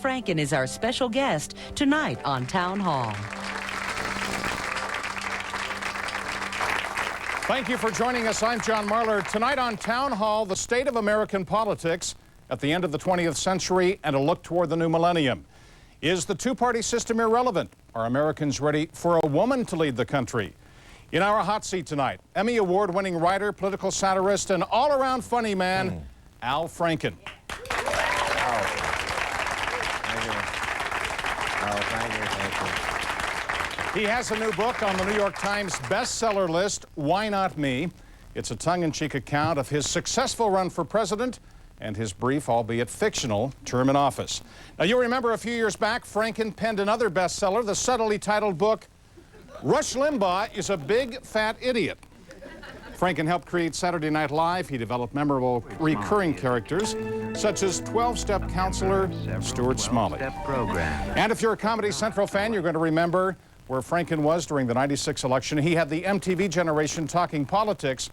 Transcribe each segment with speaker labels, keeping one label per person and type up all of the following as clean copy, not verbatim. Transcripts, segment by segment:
Speaker 1: Franken is our special guest tonight on Town Hall.
Speaker 2: Thank you for joining us. I'm John Marler. Tonight on Town Hall, the state of American politics at the end of the 20th century and a look toward the new millennium. Is the two-party system irrelevant? Are Americans ready for a woman to lead the country? In our hot seat tonight, Emmy Award-winning writer, political satirist, and all-around funny man, Al Franken. He has a new book on the New York Times bestseller list, Why Not Me? It's a tongue-in-cheek account of his successful run for president and his brief, albeit fictional, term in office. Now, you'll remember a few years back, Franken penned another bestseller, the subtly titled book, Rush Limbaugh is a Big Fat Idiot. Franken helped create Saturday Night Live. He developed memorable recurring characters, such as 12-step counselor Stuart Smalley. And if you're a Comedy Central fan, you're going to remember where Franken was during the '96 election. He had the MTV generation talking politics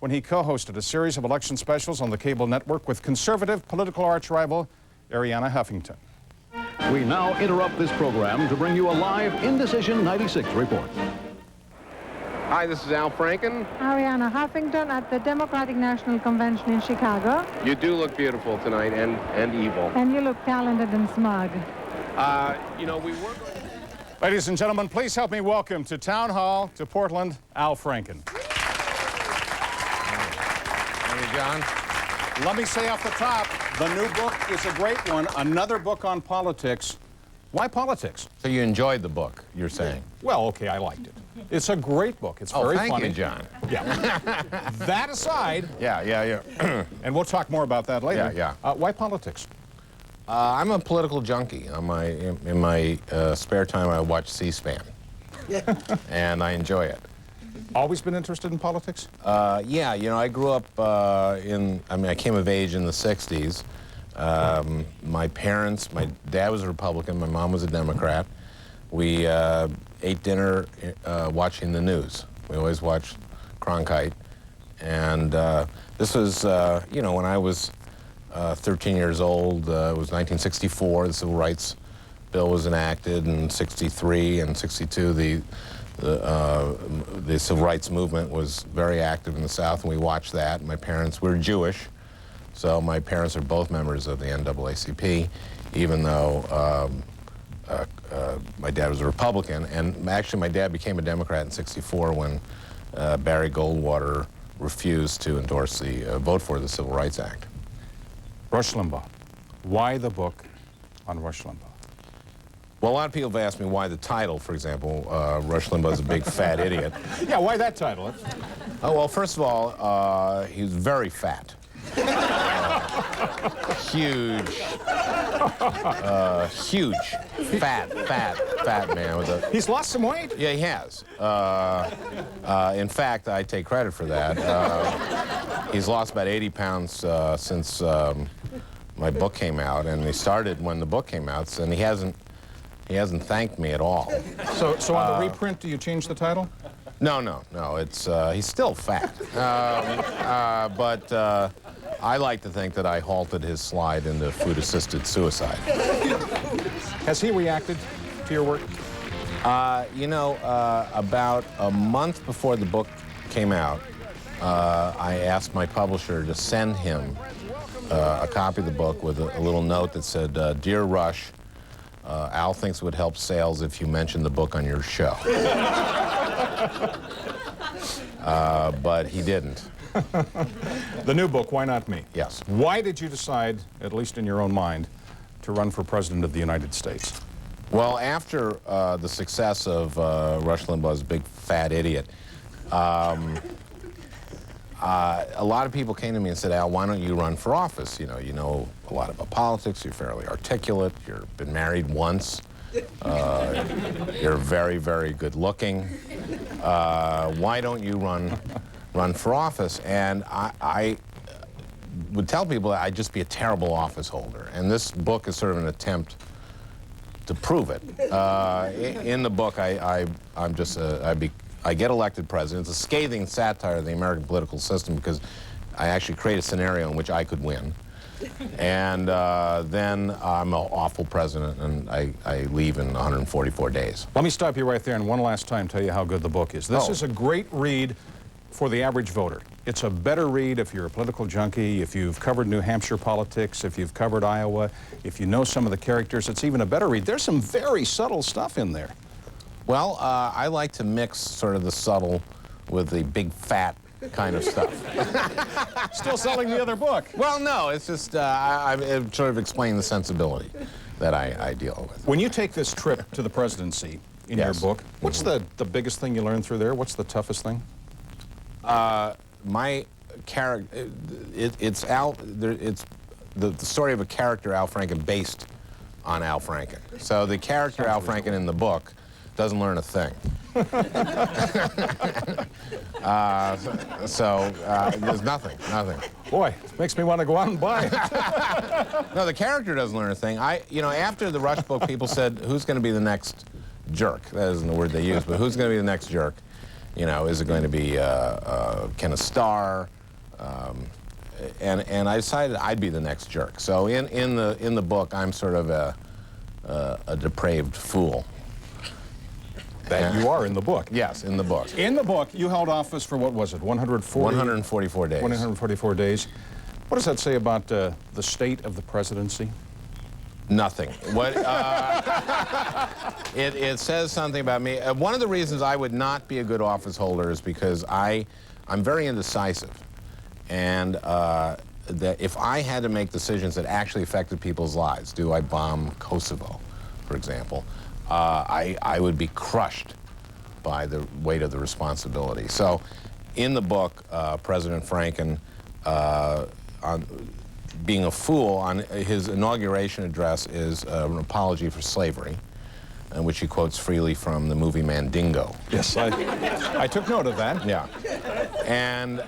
Speaker 2: when he co-hosted a series of election specials on the cable network with conservative political arch-rival Arianna Huffington.
Speaker 3: We now interrupt this program to bring you a live Indecision 96 report.
Speaker 4: Hi, this is Al Franken.
Speaker 5: Arianna Huffington at the Democratic National Convention in Chicago.
Speaker 4: You do look beautiful tonight and evil.
Speaker 5: And you look talented and smug.
Speaker 4: You know, we were...
Speaker 2: Ladies and gentlemen, please help me welcome to Town Hall, to Portland, Al Franken.
Speaker 4: Thank you, John.
Speaker 2: Let me say off the top, the new book is a great one. Another book on politics. Why politics?
Speaker 4: So you enjoyed the book, you're saying?
Speaker 2: Well, okay, I liked it. It's a great book. It's very funny.
Speaker 4: Thank you, John.
Speaker 2: Yeah. That aside.
Speaker 4: Yeah.
Speaker 2: And we'll talk more about that later.
Speaker 4: Yeah.
Speaker 2: Why politics?
Speaker 4: I'm a political junkie. In my spare time, I watch C-SPAN. And I enjoy it.
Speaker 2: Always been interested in politics?
Speaker 4: Yeah, you know, I grew up I came of age in the 60s. My dad was a Republican, my mom was a Democrat. We ate dinner watching the news. We always watched Cronkite. And this was, you know, when I was 13 years old, it was 1964, the Civil Rights Bill was enacted, and 63 and 62, the Civil Rights Movement was very active in the South, and we watched that. My parents were Jewish, so my parents are both members of the NAACP, even though my dad was a Republican. And actually, my dad became a Democrat in 64 when Barry Goldwater refused to endorse vote for the Civil Rights Act.
Speaker 2: Rush Limbaugh. Why the book on Rush Limbaugh?
Speaker 4: Well, a lot of people have asked me why the title, for example, Rush Limbaugh's a Big Fat Idiot.
Speaker 2: Yeah, why that title?
Speaker 4: Oh, well, first of all, he was very fat. Huge, fat man with a...
Speaker 2: He's lost some weight?
Speaker 4: Yeah, he has. In fact, I take credit for that. He's lost about 80 pounds since my book came out, and he started when the book came out, and he hasn't thanked me at all.
Speaker 2: So on the reprint, do you change the title?
Speaker 4: No. It's he's still fat, but I like to think that I halted his slide into food-assisted suicide.
Speaker 2: Has he reacted to your work?
Speaker 4: You know, about a month before the book came out, I asked my publisher to send him a copy of the book with a little note that said, "Dear Rush, Al thinks it would help sales if you mentioned the book on your show." But he didn't.
Speaker 2: The new book, Why Not Me?
Speaker 4: Yes.
Speaker 2: Why did you decide, at least in your own mind, to run for President of the United States?
Speaker 4: Well, after the success of Rush Limbaugh's Big Fat Idiot, a lot of people came to me and said, Al, why don't you run for office? You know a lot about politics, you're fairly articulate, you've been married once, you're very, very good looking. Why don't you run for office? And I would tell people that I'd just be a terrible office holder. And this book is sort of an attempt to prove it. In the book, I get elected president. It's a scathing satire of the American political system because I actually create a scenario in which I could win. And then I'm an awful president, and I leave in 144 days.
Speaker 2: Let me stop you right there and one last time tell you how good the book is. This is a great read for the average voter. It's a better read if you're a political junkie, if you've covered New Hampshire politics, if you've covered Iowa, if you know some of the characters. It's even a better read. There's some very subtle stuff in there.
Speaker 4: Well, I like to mix sort of the subtle with the big fat kind of stuff.
Speaker 2: Still selling the other book.
Speaker 4: Well, no, it's just I'm sort of explaining the sensibility that I deal with.
Speaker 2: When you take this trip to the presidency in your book, what's the biggest thing you learn through there? What's the toughest thing?
Speaker 4: My character, it's the story of a character, Al Franken, based on Al Franken. So the character Al Franken in the book doesn't learn a thing. There's nothing.
Speaker 2: Boy, makes me want to go out and buy it.
Speaker 4: No, the character doesn't learn a thing. After the Rush book, people said, who's going to be the next jerk? That isn't the word they use, but who's going to be the next jerk? Is it going to be Kenneth Starr? And I decided I'd be the next jerk. So in the book, I'm sort of a depraved fool.
Speaker 2: That you are in the book.
Speaker 4: Yes, in the book.
Speaker 2: In the book, you held office for, what was it,
Speaker 4: 144 days.
Speaker 2: 144 days. What does that say about the state of the presidency?
Speaker 4: Nothing. What it says something about me. One of the reasons I would not be a good office holder is because I'm very indecisive, and that if I had to make decisions that actually affected people's lives, do I bomb Kosovo, for example, I would be crushed by the weight of the responsibility. So, in the book, President Franken, being a fool, on his inauguration address is an apology for slavery, in which he quotes freely from the movie Mandingo.
Speaker 2: Yes, I took note of that.
Speaker 4: Yeah. And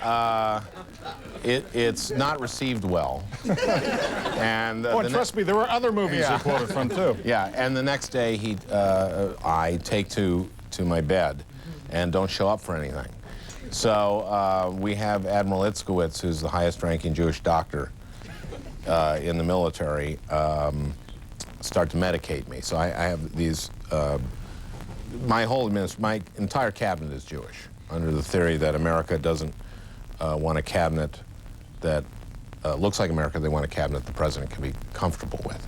Speaker 4: it's not received well. And
Speaker 2: trust me, there were other movies he quoted from, too.
Speaker 4: Yeah, and the next day I take to my bed and don't show up for anything. So we have Admiral Itzkowitz, who's the highest-ranking Jewish doctor in the military, start to medicate me. So I have these, my entire cabinet is Jewish, under the theory that America doesn't want a cabinet that looks like America. They want a cabinet the president can be comfortable with.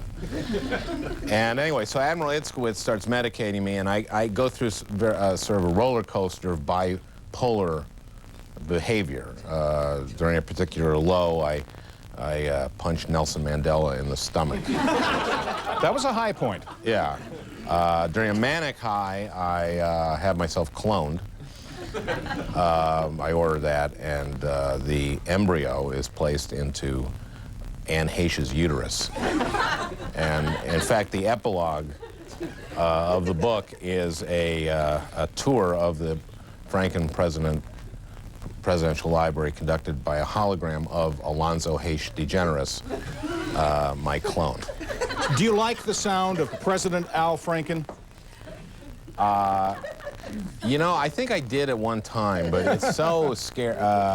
Speaker 4: And anyway, so Admiral Itzkowitz starts medicating me, and I go through sort of a roller coaster of bipolar behavior. During a particular low, I punched Nelson Mandela in the stomach.
Speaker 2: That was a high point.
Speaker 4: Yeah. During a manic high, I have myself cloned. I order that, and the embryo is placed into Anne Heche's uterus. And in fact, the epilogue of the book is a tour of the Franken Presidential Library conducted by a hologram of Alonzo Heche DeGeneres, my clone.
Speaker 2: Do you like the sound of President Al Franken?
Speaker 4: I think I did at one time, but it's so scary.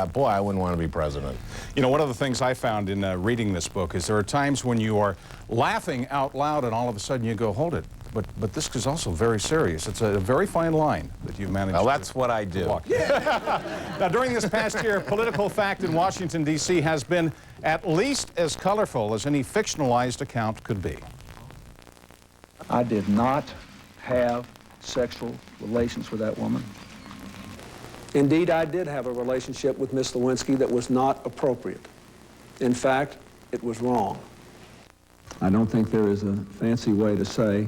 Speaker 4: Boy, I wouldn't want to be president.
Speaker 2: One of the things I found in reading this book is there are times when you are laughing out loud and all of a sudden you go, hold it. But this is also very serious. It's a very fine line that you've managed.
Speaker 4: Well, that's what I do.
Speaker 2: Now, during this past year, political fact in Washington, D.C. has been at least as colorful as any fictionalized account could be.
Speaker 6: I did not have sexual relations with that woman.
Speaker 7: Indeed, I did have a relationship with Miss Lewinsky that was not appropriate. In fact, it was wrong.
Speaker 6: I don't think there is a fancy way to say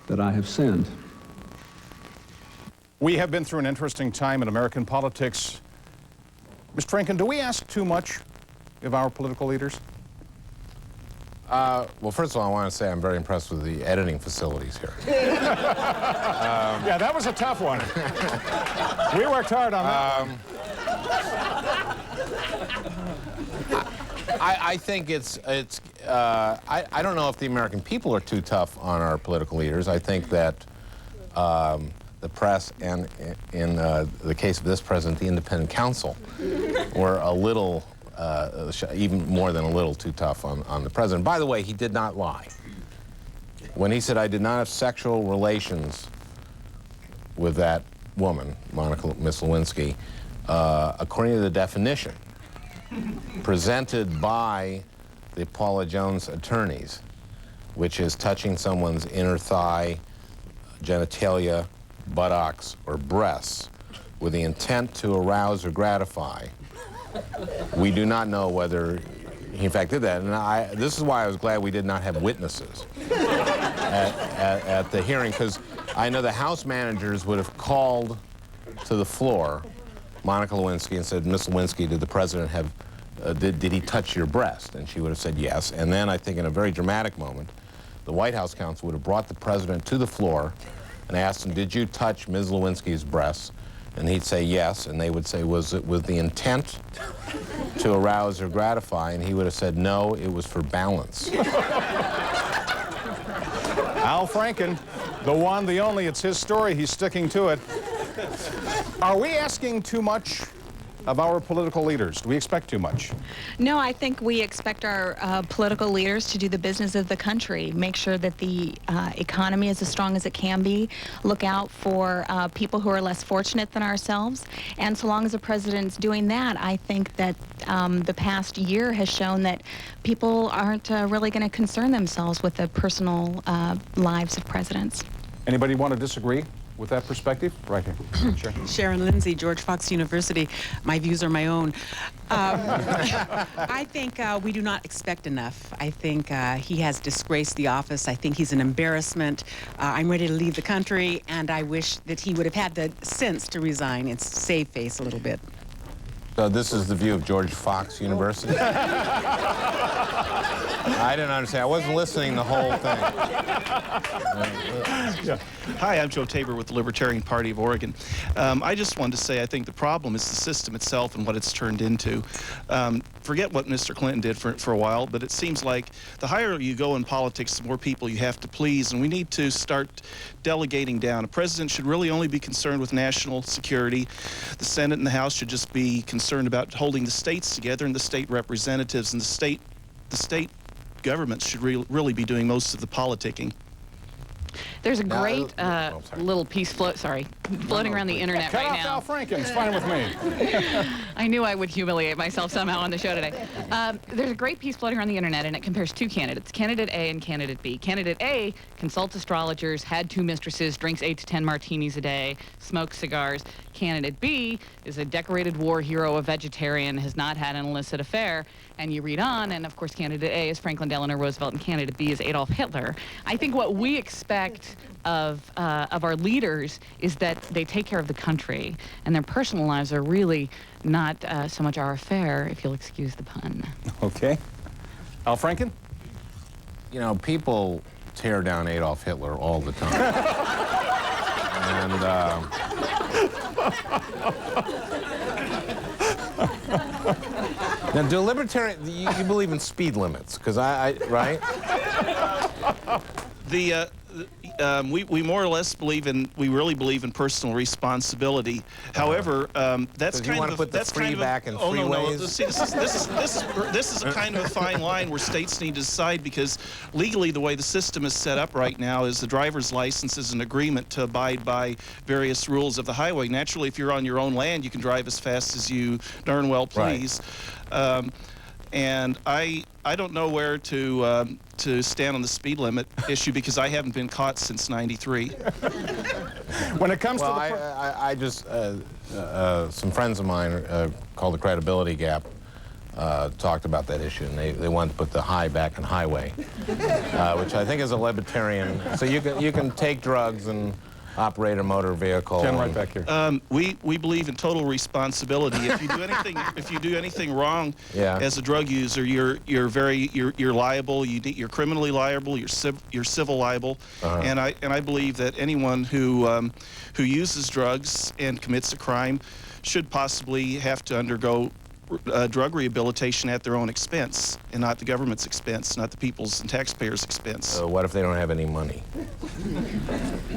Speaker 6: that I have sinned.
Speaker 2: We have been through an interesting time in American politics. Mr. Franken, do we ask too much of our political leaders?
Speaker 4: Well, first of all, I want to say I'm very impressed with the editing facilities here.
Speaker 2: Yeah, that was a tough one. We worked hard on that.
Speaker 4: I think I don't know if the American people are too tough on our political leaders. I think that the press and, in the case of this president, the independent counsel were a little even more than a little too tough on the president. By the way, he did not lie. When he said, I did not have sexual relations with that woman, Miss Lewinsky, according to the definition presented by the Paula Jones attorneys, which is touching someone's inner thigh, genitalia, buttocks, or breasts with the intent to arouse or gratify. We do not know whether he in fact did that, and this is why I was glad we did not have witnesses at the hearing, because I know the House managers would have called to the floor Monica Lewinsky and said, Miss Lewinsky, did the president have, did he touch your breast? And she would have said yes, and then I think in a very dramatic moment, the White House counsel would have brought the president to the floor and asked him, did you touch Ms. Lewinsky's breasts? And he'd say yes, and they would say, was it with the intent to arouse or gratify? And he would have said, no, it was for balance.
Speaker 2: Al Franken, the one, the only, it's his story, he's sticking to it. Are we asking too much of our political leaders? Do we expect too much?
Speaker 8: No, I think we expect our political leaders to do the business of the country, make sure that the economy is as strong as it can be, look out for people who are less fortunate than ourselves. And so long as the president's doing that, I think that the past year has shown that people aren't really going to concern themselves with the personal lives of presidents.
Speaker 2: Anybody want to disagree with that perspective? Right here. Sure.
Speaker 9: Sharon Lindsay, George Fox University. My views are my own. I think we do not expect enough. I think he has disgraced the office. I think he's an embarrassment. I'm ready to leave the country, and I wish that he would have had the sense to resign and save face a little bit.
Speaker 4: So this is the view of George Fox University? I didn't understand. I wasn't listening the whole thing.
Speaker 10: Hi, I'm Joe Tabor with the Libertarian Party of Oregon. I just wanted to say I think the problem is the system itself and what it's turned into. Forget what Mr. Clinton did for a while, but it seems like the higher you go in politics, the more people you have to please, and we need to start delegating down. A president should really only be concerned with national security. The Senate and the House should just be concerned about holding the states together, and the state representatives and the state governments should really be doing most of the politicking.
Speaker 11: There's a great little piece floating around the internet right now.
Speaker 2: Al Franken, it's fine with me.
Speaker 11: I knew I would humiliate myself somehow on the show today. There's a great piece floating around the internet, and it compares two candidates, Candidate A and Candidate B. Candidate A consults astrologers, had 2 mistresses, drinks 8 to 10 martinis a day, smokes cigars. Candidate B is a decorated war hero, a vegetarian, has not had an illicit affair. And you read on, and of course Candidate A is Franklin Delano Roosevelt, and Candidate B is Adolf Hitler. I think what we expect of our leaders is that they take care of the country, and their personal lives are really not so much our affair, if you'll excuse the pun.
Speaker 2: Okay. Al Franken?
Speaker 4: You know, people tear down Adolf Hitler all the time. And now, do libertarian, you believe in speed limits? Because right?
Speaker 10: We more or less believe in, we really believe in personal responsibility. However, that's kind of See, this is a kind of a fine line where states need to decide, because legally the way the system is set up right now is the driver's license is an agreement to abide by various rules of the highway. Naturally, if you're on your own land, you can drive as fast as you darn well please. Right. And I don't know where to stand on the speed limit issue, because I haven't been caught since '93.
Speaker 2: When it comes to
Speaker 4: I just some friends of mine called the Credibility Gap talked about that issue, and they wanted to put the high back in highway, which I think is a libertarian. So you can take drugs and operate a motor vehicle.
Speaker 2: Ken, right back here.
Speaker 10: We believe in total responsibility. If you do anything wrong as a drug user, you're liable. You're criminally liable. You're civil liable. And I believe that anyone who uses drugs and commits a crime should possibly have to undergo drug rehabilitation at their own expense, and not the government's expense, not the people's and taxpayers' expense.
Speaker 4: So what if they don't have any money?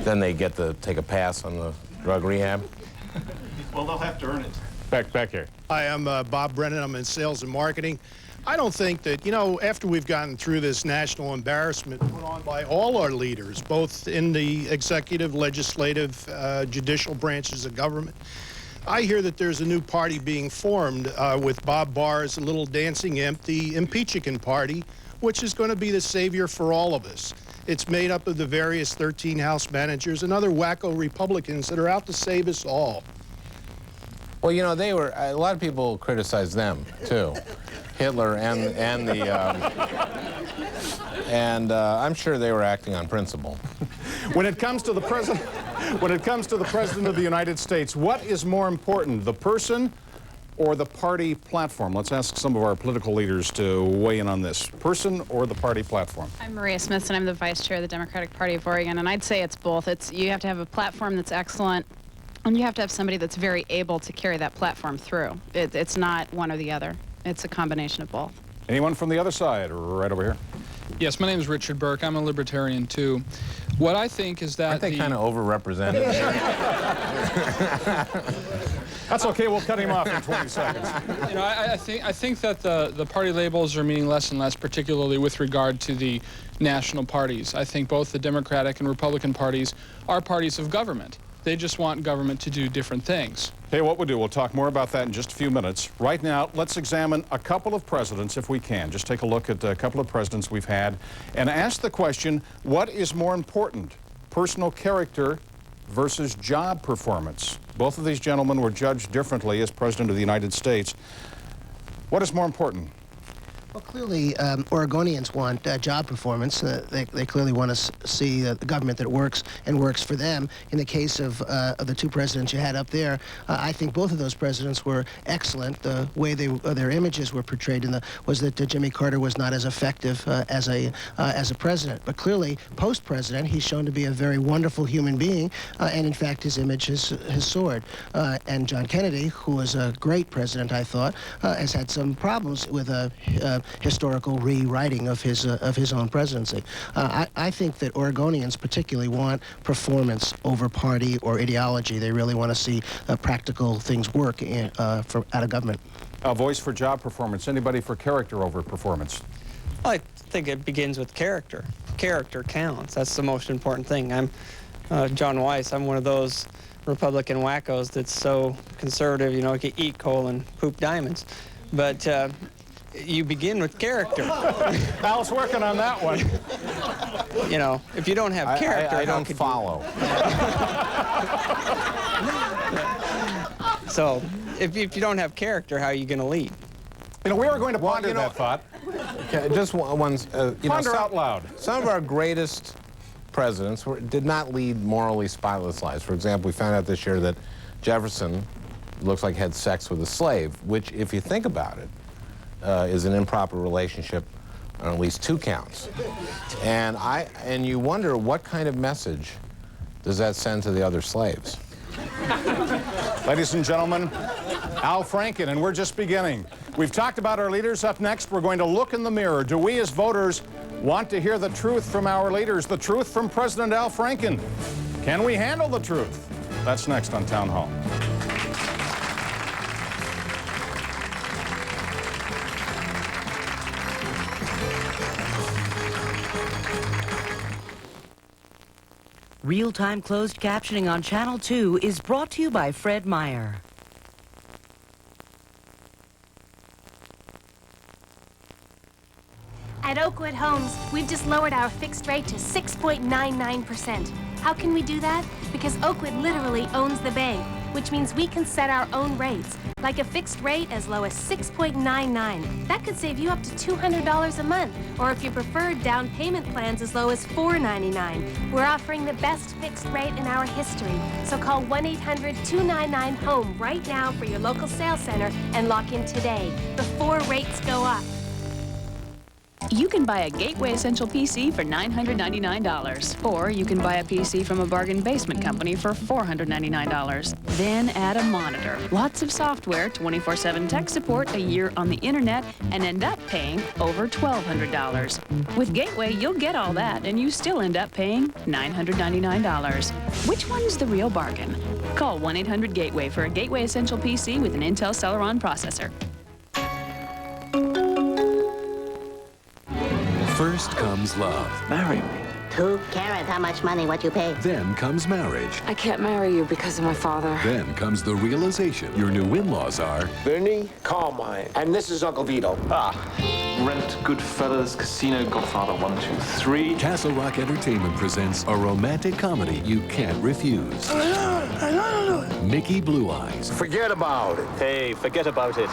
Speaker 4: Then they get to take a pass on the drug rehab?
Speaker 10: Well, they'll have to earn it.
Speaker 2: Back here.
Speaker 12: Hi, I'm Bob Brennan. I'm in sales and marketing. I don't think that, you know, after we've gotten through this national embarrassment put on by all our leaders, both in the executive, legislative, judicial branches of government, I hear that there's a new party being formed with Bob Barr's little dancing imp, the Impeachican Party, which is going to be the savior for all of us. It's made up of the various 13 House managers and other wacko Republicans that are out to save us all.
Speaker 4: Well, you know, they were, a lot of people criticize them, too. Hitler and the, I'm sure they were acting on principle.
Speaker 2: When it comes to the president, of the United States, what is more important, the person or the party platform? Let's ask some of our political leaders to weigh in on this. Person or the party platform?
Speaker 13: I'm Maria Smith, and I'm the vice chair of the Democratic Party of Oregon, and I'd say it's both. You have to have a platform that's excellent, and you have to have somebody that's very able to carry that platform through. It's not one or the other. It's a combination of both.
Speaker 2: Anyone from the other side, right over here?
Speaker 14: Yes, my name is Richard Burke. I'm a Libertarian, too. What I think is that
Speaker 4: aren't they kind of overrepresented?
Speaker 2: That's okay. We'll cut him off in 20 seconds.
Speaker 14: You know, I think that the party labels are meaning less and less, particularly with regard to the national parties. I think both the Democratic and Republican parties are parties of government. They just want government to do different things.
Speaker 2: Hey, what we'll do, we'll talk more about that in just a few minutes. Right now, let's examine a couple of presidents, if we can. Just take a look at a couple of presidents we've had and ask the question, what is more important, personal character versus job performance? Both of these gentlemen were judged differently as President of the United States. What is more important?
Speaker 15: Well, clearly, Oregonians want job performance. They clearly want to see the government that works and works for them. In the case of the two presidents you had up there, I think both of those presidents were excellent. The way their images were portrayed was that Jimmy Carter was not as effective as a president. But clearly, post-president, he's shown to be a very wonderful human being, and in fact, his image has soared. And John Kennedy, who was a great president, I thought, has had some problems with historical rewriting of his own presidency. I think that Oregonians particularly want performance over party or ideology. They really want to see practical things work out of government.
Speaker 2: A voice for job performance. Anybody for character over performance?
Speaker 16: Well, I think it begins with character. Character counts. That's the most important thing. I'm John Weiss. I'm one of those Republican wackos that's so conservative, you know, can eat coal and poop diamonds. But you begin with character.
Speaker 2: Al's working on that one.
Speaker 16: You know, if you don't have character,
Speaker 4: I don't follow.
Speaker 16: So, if you don't have character, how are you going to lead?
Speaker 2: You know, we were going to ponder that thought.
Speaker 4: Okay, just one.
Speaker 2: Ponder out loud.
Speaker 4: Some of our greatest presidents did not lead morally spotless lives. For example, we found out this year that Jefferson looks like had sex with a slave, which, if you think about it, is an improper relationship on at least 2 counts. And you wonder what kind of message does that send to the other slaves?
Speaker 2: Ladies and gentlemen, Al Franken, and we're just beginning. We've talked about our leaders. Up next, we're going to look in the mirror. Do we as voters want to hear the truth from our leaders, the truth from President Al Franken? Can we handle the truth? That's next on Town Hall.
Speaker 1: Real-time closed captioning on Channel 2 is brought to you by Fred Meyer.
Speaker 17: At Oakwood Homes, we've just lowered our fixed rate to 6.99%. How can we do that? Because Oakwood literally owns the bank, which means we can set our own rates, like a fixed rate as low as 6.99. That could save you up to $200 a month, or if you prefer, down payment plans as low as $4.99. We're offering the best fixed rate in our history, so call 1-800-299-HOME right now for your local sales center and lock in today, before rates go up.
Speaker 11: You can buy a Gateway Essential PC for $999, or you can buy a PC from a bargain basement company for $499. Then add a monitor, lots of software, 24/7 tech support, a year on the internet, and end up paying over $1,200. With Gateway, you'll get all that, and you still end up paying $999. Which one's the real bargain?
Speaker 18: Call 1-800-GATEWAY for a Gateway Essential PC with an Intel Celeron processor.
Speaker 19: First comes love.
Speaker 20: Marry me. Who cares how much money, what you pay?
Speaker 19: Then comes marriage.
Speaker 21: I can't marry you because of my father.
Speaker 19: Then comes the realization your new in-laws are...
Speaker 22: Bernie, Carmine, and this is Uncle Vito.
Speaker 23: Rent, Goodfellas, Casino, Godfather 1, 2, 3.
Speaker 19: Castle Rock Entertainment presents a romantic comedy you can't refuse. Mickey Blue Eyes.
Speaker 22: Forget about it.
Speaker 24: Hey, forget about it.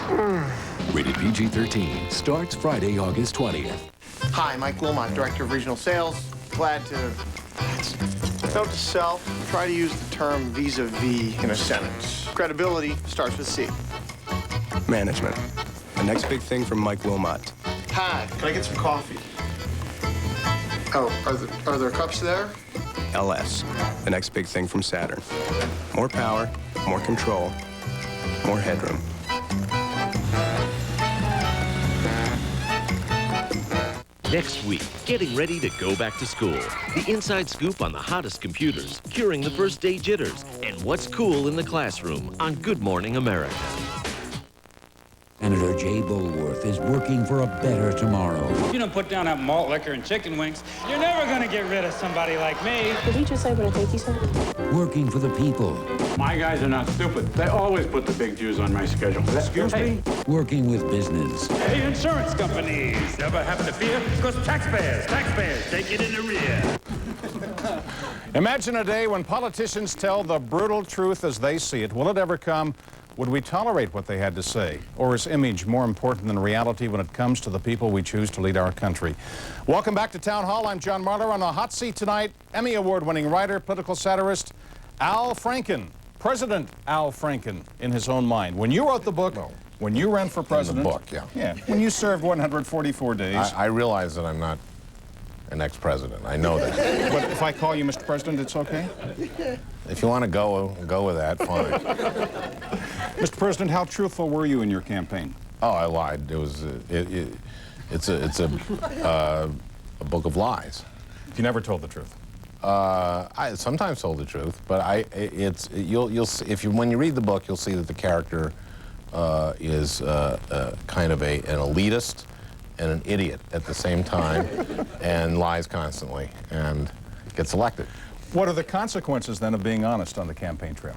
Speaker 19: Rated PG-13. Starts Friday, August 20th.
Speaker 25: Hi, Mike Wilmot, Director of Regional Sales. Glad to... Note to self, try to use the term vis-a-vis in a sentence. Credibility starts with C.
Speaker 26: Management. The next big thing from Mike Wilmot.
Speaker 25: Hi, can I get some coffee? Oh, are there cups there?
Speaker 26: LS. The next big thing from Saturn. More power, more control, more headroom.
Speaker 27: Next week, getting ready to go back to school. The inside scoop on the hottest computers, curing the first day jitters, and what's cool in the classroom on Good Morning America.
Speaker 28: Senator Jay Bulworth is working for a better tomorrow.
Speaker 29: If you don't put down that malt liquor and chicken wings, you're never going to get rid of somebody like me.
Speaker 21: Did you just say what I think you said?
Speaker 28: Working for the people.
Speaker 30: My guys are not stupid. They always put the big Jews on my schedule. Excuse me?
Speaker 28: Working with business.
Speaker 29: Hey, insurance companies, never have to fear, because taxpayers take it in the rear.
Speaker 2: Imagine a day when politicians tell the brutal truth as they see it. Will it ever come? Would we tolerate what they had to say? Or is image more important than reality when it comes to the people we choose to lead our country? Welcome back to Town Hall. I'm John Marler. On the hot seat tonight, Emmy Award-winning writer, political satirist, Al Franken. President Al Franken, in his own mind. When you wrote the book, when you ran for president...
Speaker 4: In the book, yeah.
Speaker 2: When you served 144 days...
Speaker 4: I realize that I'm not an ex-president. I know that.
Speaker 2: But if I call you Mr. President, it's okay?
Speaker 4: If you want to go with that, fine.
Speaker 2: Mr. President, how truthful were you in your campaign?
Speaker 4: Oh, I lied. It was it's a book of lies.
Speaker 2: You never told the truth.
Speaker 4: I sometimes told the truth, but you'll see, when you read the book, you'll see that the character is kind of an elitist and an idiot at the same time, and lies constantly, and gets elected.
Speaker 2: What are the consequences, then, of being honest on the campaign trail?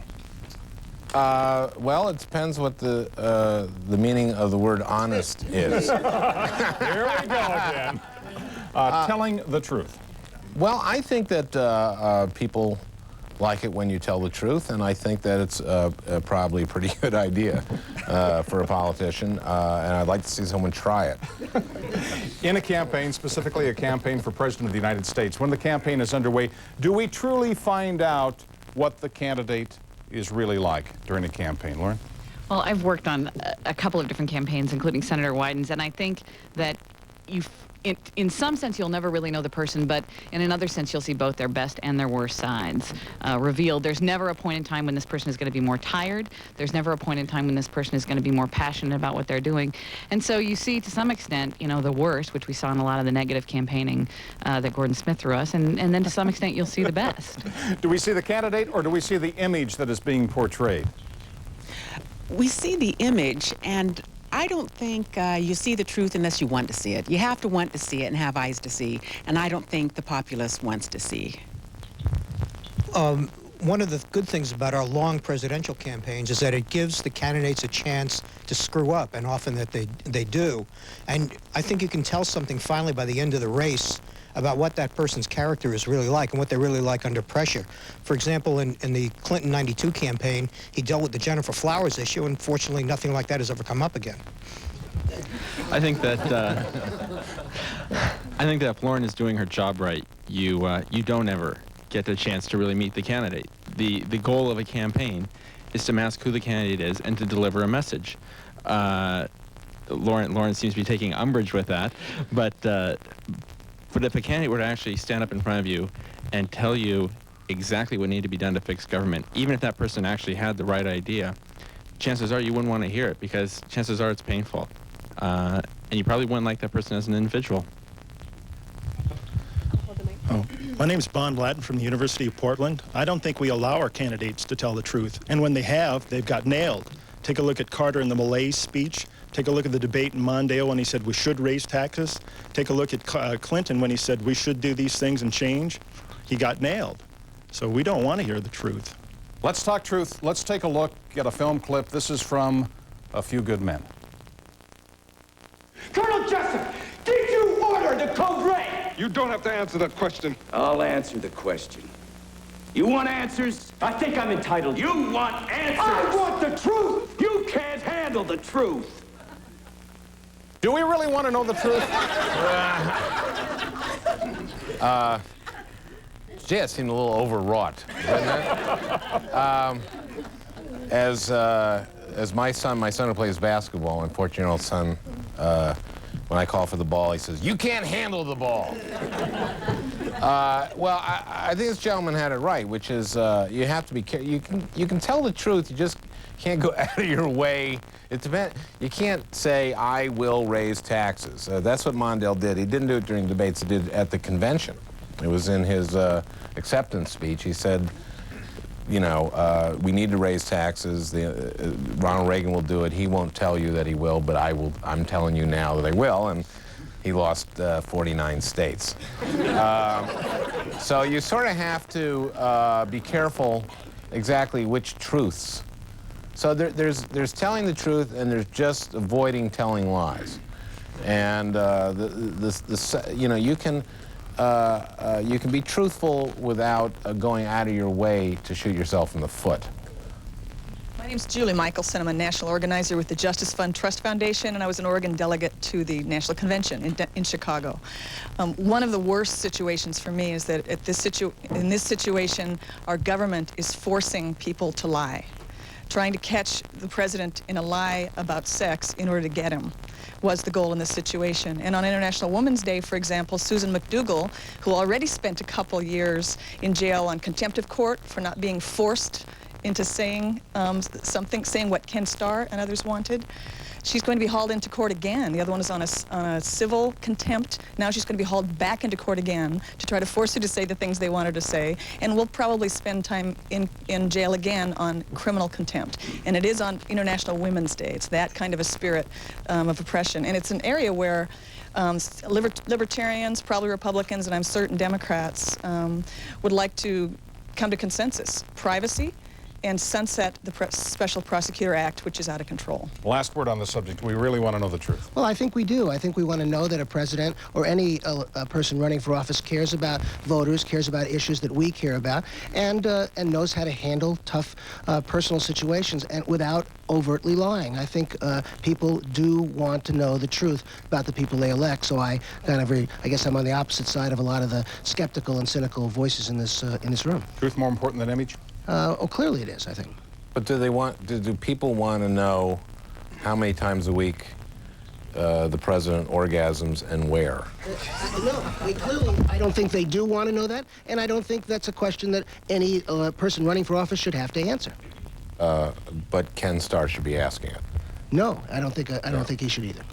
Speaker 4: Well, it depends what the meaning of the word honest is.
Speaker 2: Here we go again. Telling the truth.
Speaker 4: Well, I think that people like it when you tell the truth, and I think that it's probably a pretty good idea for a politician, and I'd like to see someone try it.
Speaker 2: In a campaign, specifically a campaign for President of the United States, when the campaign is underway, do we truly find out what the candidate is really like during a campaign? Lauren?
Speaker 11: Well, I've worked on a couple of different campaigns, including Senator Wyden's, and I think that in some sense, you'll never really know the person, but in another sense, you'll see both their best and their worst sides revealed. There's never a point in time when this person is going to be more tired. There's never a point in time when this person is going to be more passionate about what they're doing. And so you see, to some extent, the worst, which we saw in a lot of the negative campaigning that Gordon Smith threw us, and then to some extent, you'll see the best.
Speaker 2: Do we see the candidate, or do we see the image that is being portrayed?
Speaker 9: We see the image, and I don't think you see the truth unless you want to see it. You have to want to see it and have eyes to see, and I don't think the populace wants to see.
Speaker 31: One of the good things about our long presidential campaigns is that it gives the candidates a chance to screw up, and often that they do. And I think you can tell something finally by the end of the race about what that person's character is really like and what they're really like under pressure. For example, in the Clinton '92 campaign, he dealt with the Jennifer Flowers issue, and fortunately nothing like that has ever come up again.
Speaker 32: I think that if Lauren is doing her job right, you don't ever get the chance to really meet the candidate. The goal of a campaign is to mask who the candidate is and to deliver a message. Lauren seems to be taking umbrage with that, but if a candidate were to actually stand up in front of you and tell you exactly what needed to be done to fix government, even if that person actually had the right idea, chances are you wouldn't want to hear it, because chances are it's painful. And you probably wouldn't like that person as an individual.
Speaker 3: My name's Bon Latin from the University of Portland. I don't think we allow our candidates to tell the truth. And when they have, they've got nailed. Take a look at Carter in the Malaise speech. Take a look at the debate in Mondale when he said we should raise taxes. Take a look at Clinton when he said we should do these things and change. He got nailed. So we don't want to hear the truth.
Speaker 2: Let's talk truth. Let's take a look at a film clip. This is from A Few Good Men.
Speaker 5: Colonel Jessup, did you order the code red?
Speaker 6: You don't have to answer that question.
Speaker 5: I'll answer the question. You want answers? I think I'm entitled. You want answers? I want the truth! You can't handle the truth!
Speaker 2: Do we really want to know the truth?
Speaker 4: Gee, it seemed a little overwrought, didn't it? As my son who plays basketball, and 14-year-old son, when I call for the ball, he says, "You can't handle the ball." Well, I think this gentleman had it right, which is you have to be careful. You can tell the truth. You just can't go out of your way. It depends. You can't say, "I will raise taxes." That's what Mondale did. He didn't do it during debates. He did it at the convention. It was in his acceptance speech. He said, you know, we need to raise taxes. Ronald Reagan will do it. He won't tell you that he will, but I will. I'm telling you now that I will. And he lost 49 states. So you sort of have to be careful exactly which truths. So there's telling the truth, and there's just avoiding telling lies. And you know, you can be truthful without going out of your way to shoot yourself in the foot.
Speaker 7: My name's Julie Michelson. I'm a national organizer with the Justice Fund Trust Foundation, and I was an Oregon delegate to the National Convention in Chicago. One of the worst situations for me is that in this situation, our government is forcing people to lie, trying to catch the president in a lie about sex in order to get him was the goal in this situation. And on International Women's Day, for example, Susan McDougal, who already spent a couple years in jail on contempt of court for not being forced into saying saying what Ken Starr and others wanted, she's going to be hauled into court again. The other one is on a civil contempt. Now she's going to be hauled back into court again to try to force her to say the things they want her to say, and will probably spend time in jail again on criminal contempt. And it is on International Women's Day. It's that kind of a spirit of oppression. And it's an area where libertarians, probably Republicans, and I'm certain Democrats would like to come to consensus. Privacy, and sunset the Special Prosecutor Act, which is out of control.
Speaker 2: Last word on the subject. We really want to know the truth.
Speaker 8: Well, I think we do. I think we want to know that a president or any person running for office cares about voters, cares about issues that we care about, and knows how to handle tough personal situations and without overtly lying. I think people do want to know the truth about the people they elect. So I guess I'm on the opposite side of a lot of the skeptical and cynical voices in this room.
Speaker 2: Truth more important than image?
Speaker 8: Oh, clearly it is, I think.
Speaker 4: But do people want to know how many times a week the president orgasms and where?
Speaker 8: No, I don't think they do want to know that, and I don't think that's a question that any person running for office should have to answer.
Speaker 4: But Ken Starr should be asking it.
Speaker 8: No, I don't think he should either.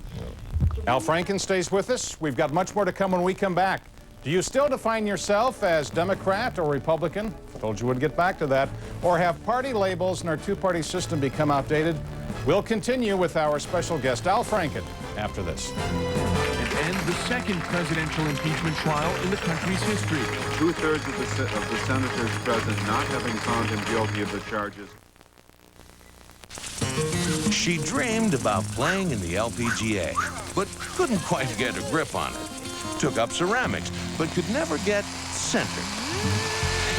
Speaker 2: Al Franken stays with us. We've got much more to come when we come back. Do you still define yourself as Democrat or Republican? I told you we'd get back to that. Or have party labels and our two-party system become outdated? We'll continue with our special guest, Al Franken, after this.
Speaker 10: And end the second presidential impeachment trial in the country's history.
Speaker 12: 2/3 of the senators present not having found him guilty of the charges.
Speaker 27: She dreamed about playing in the LPGA, but couldn't quite get a grip on it. Took up ceramics, but could never get centered.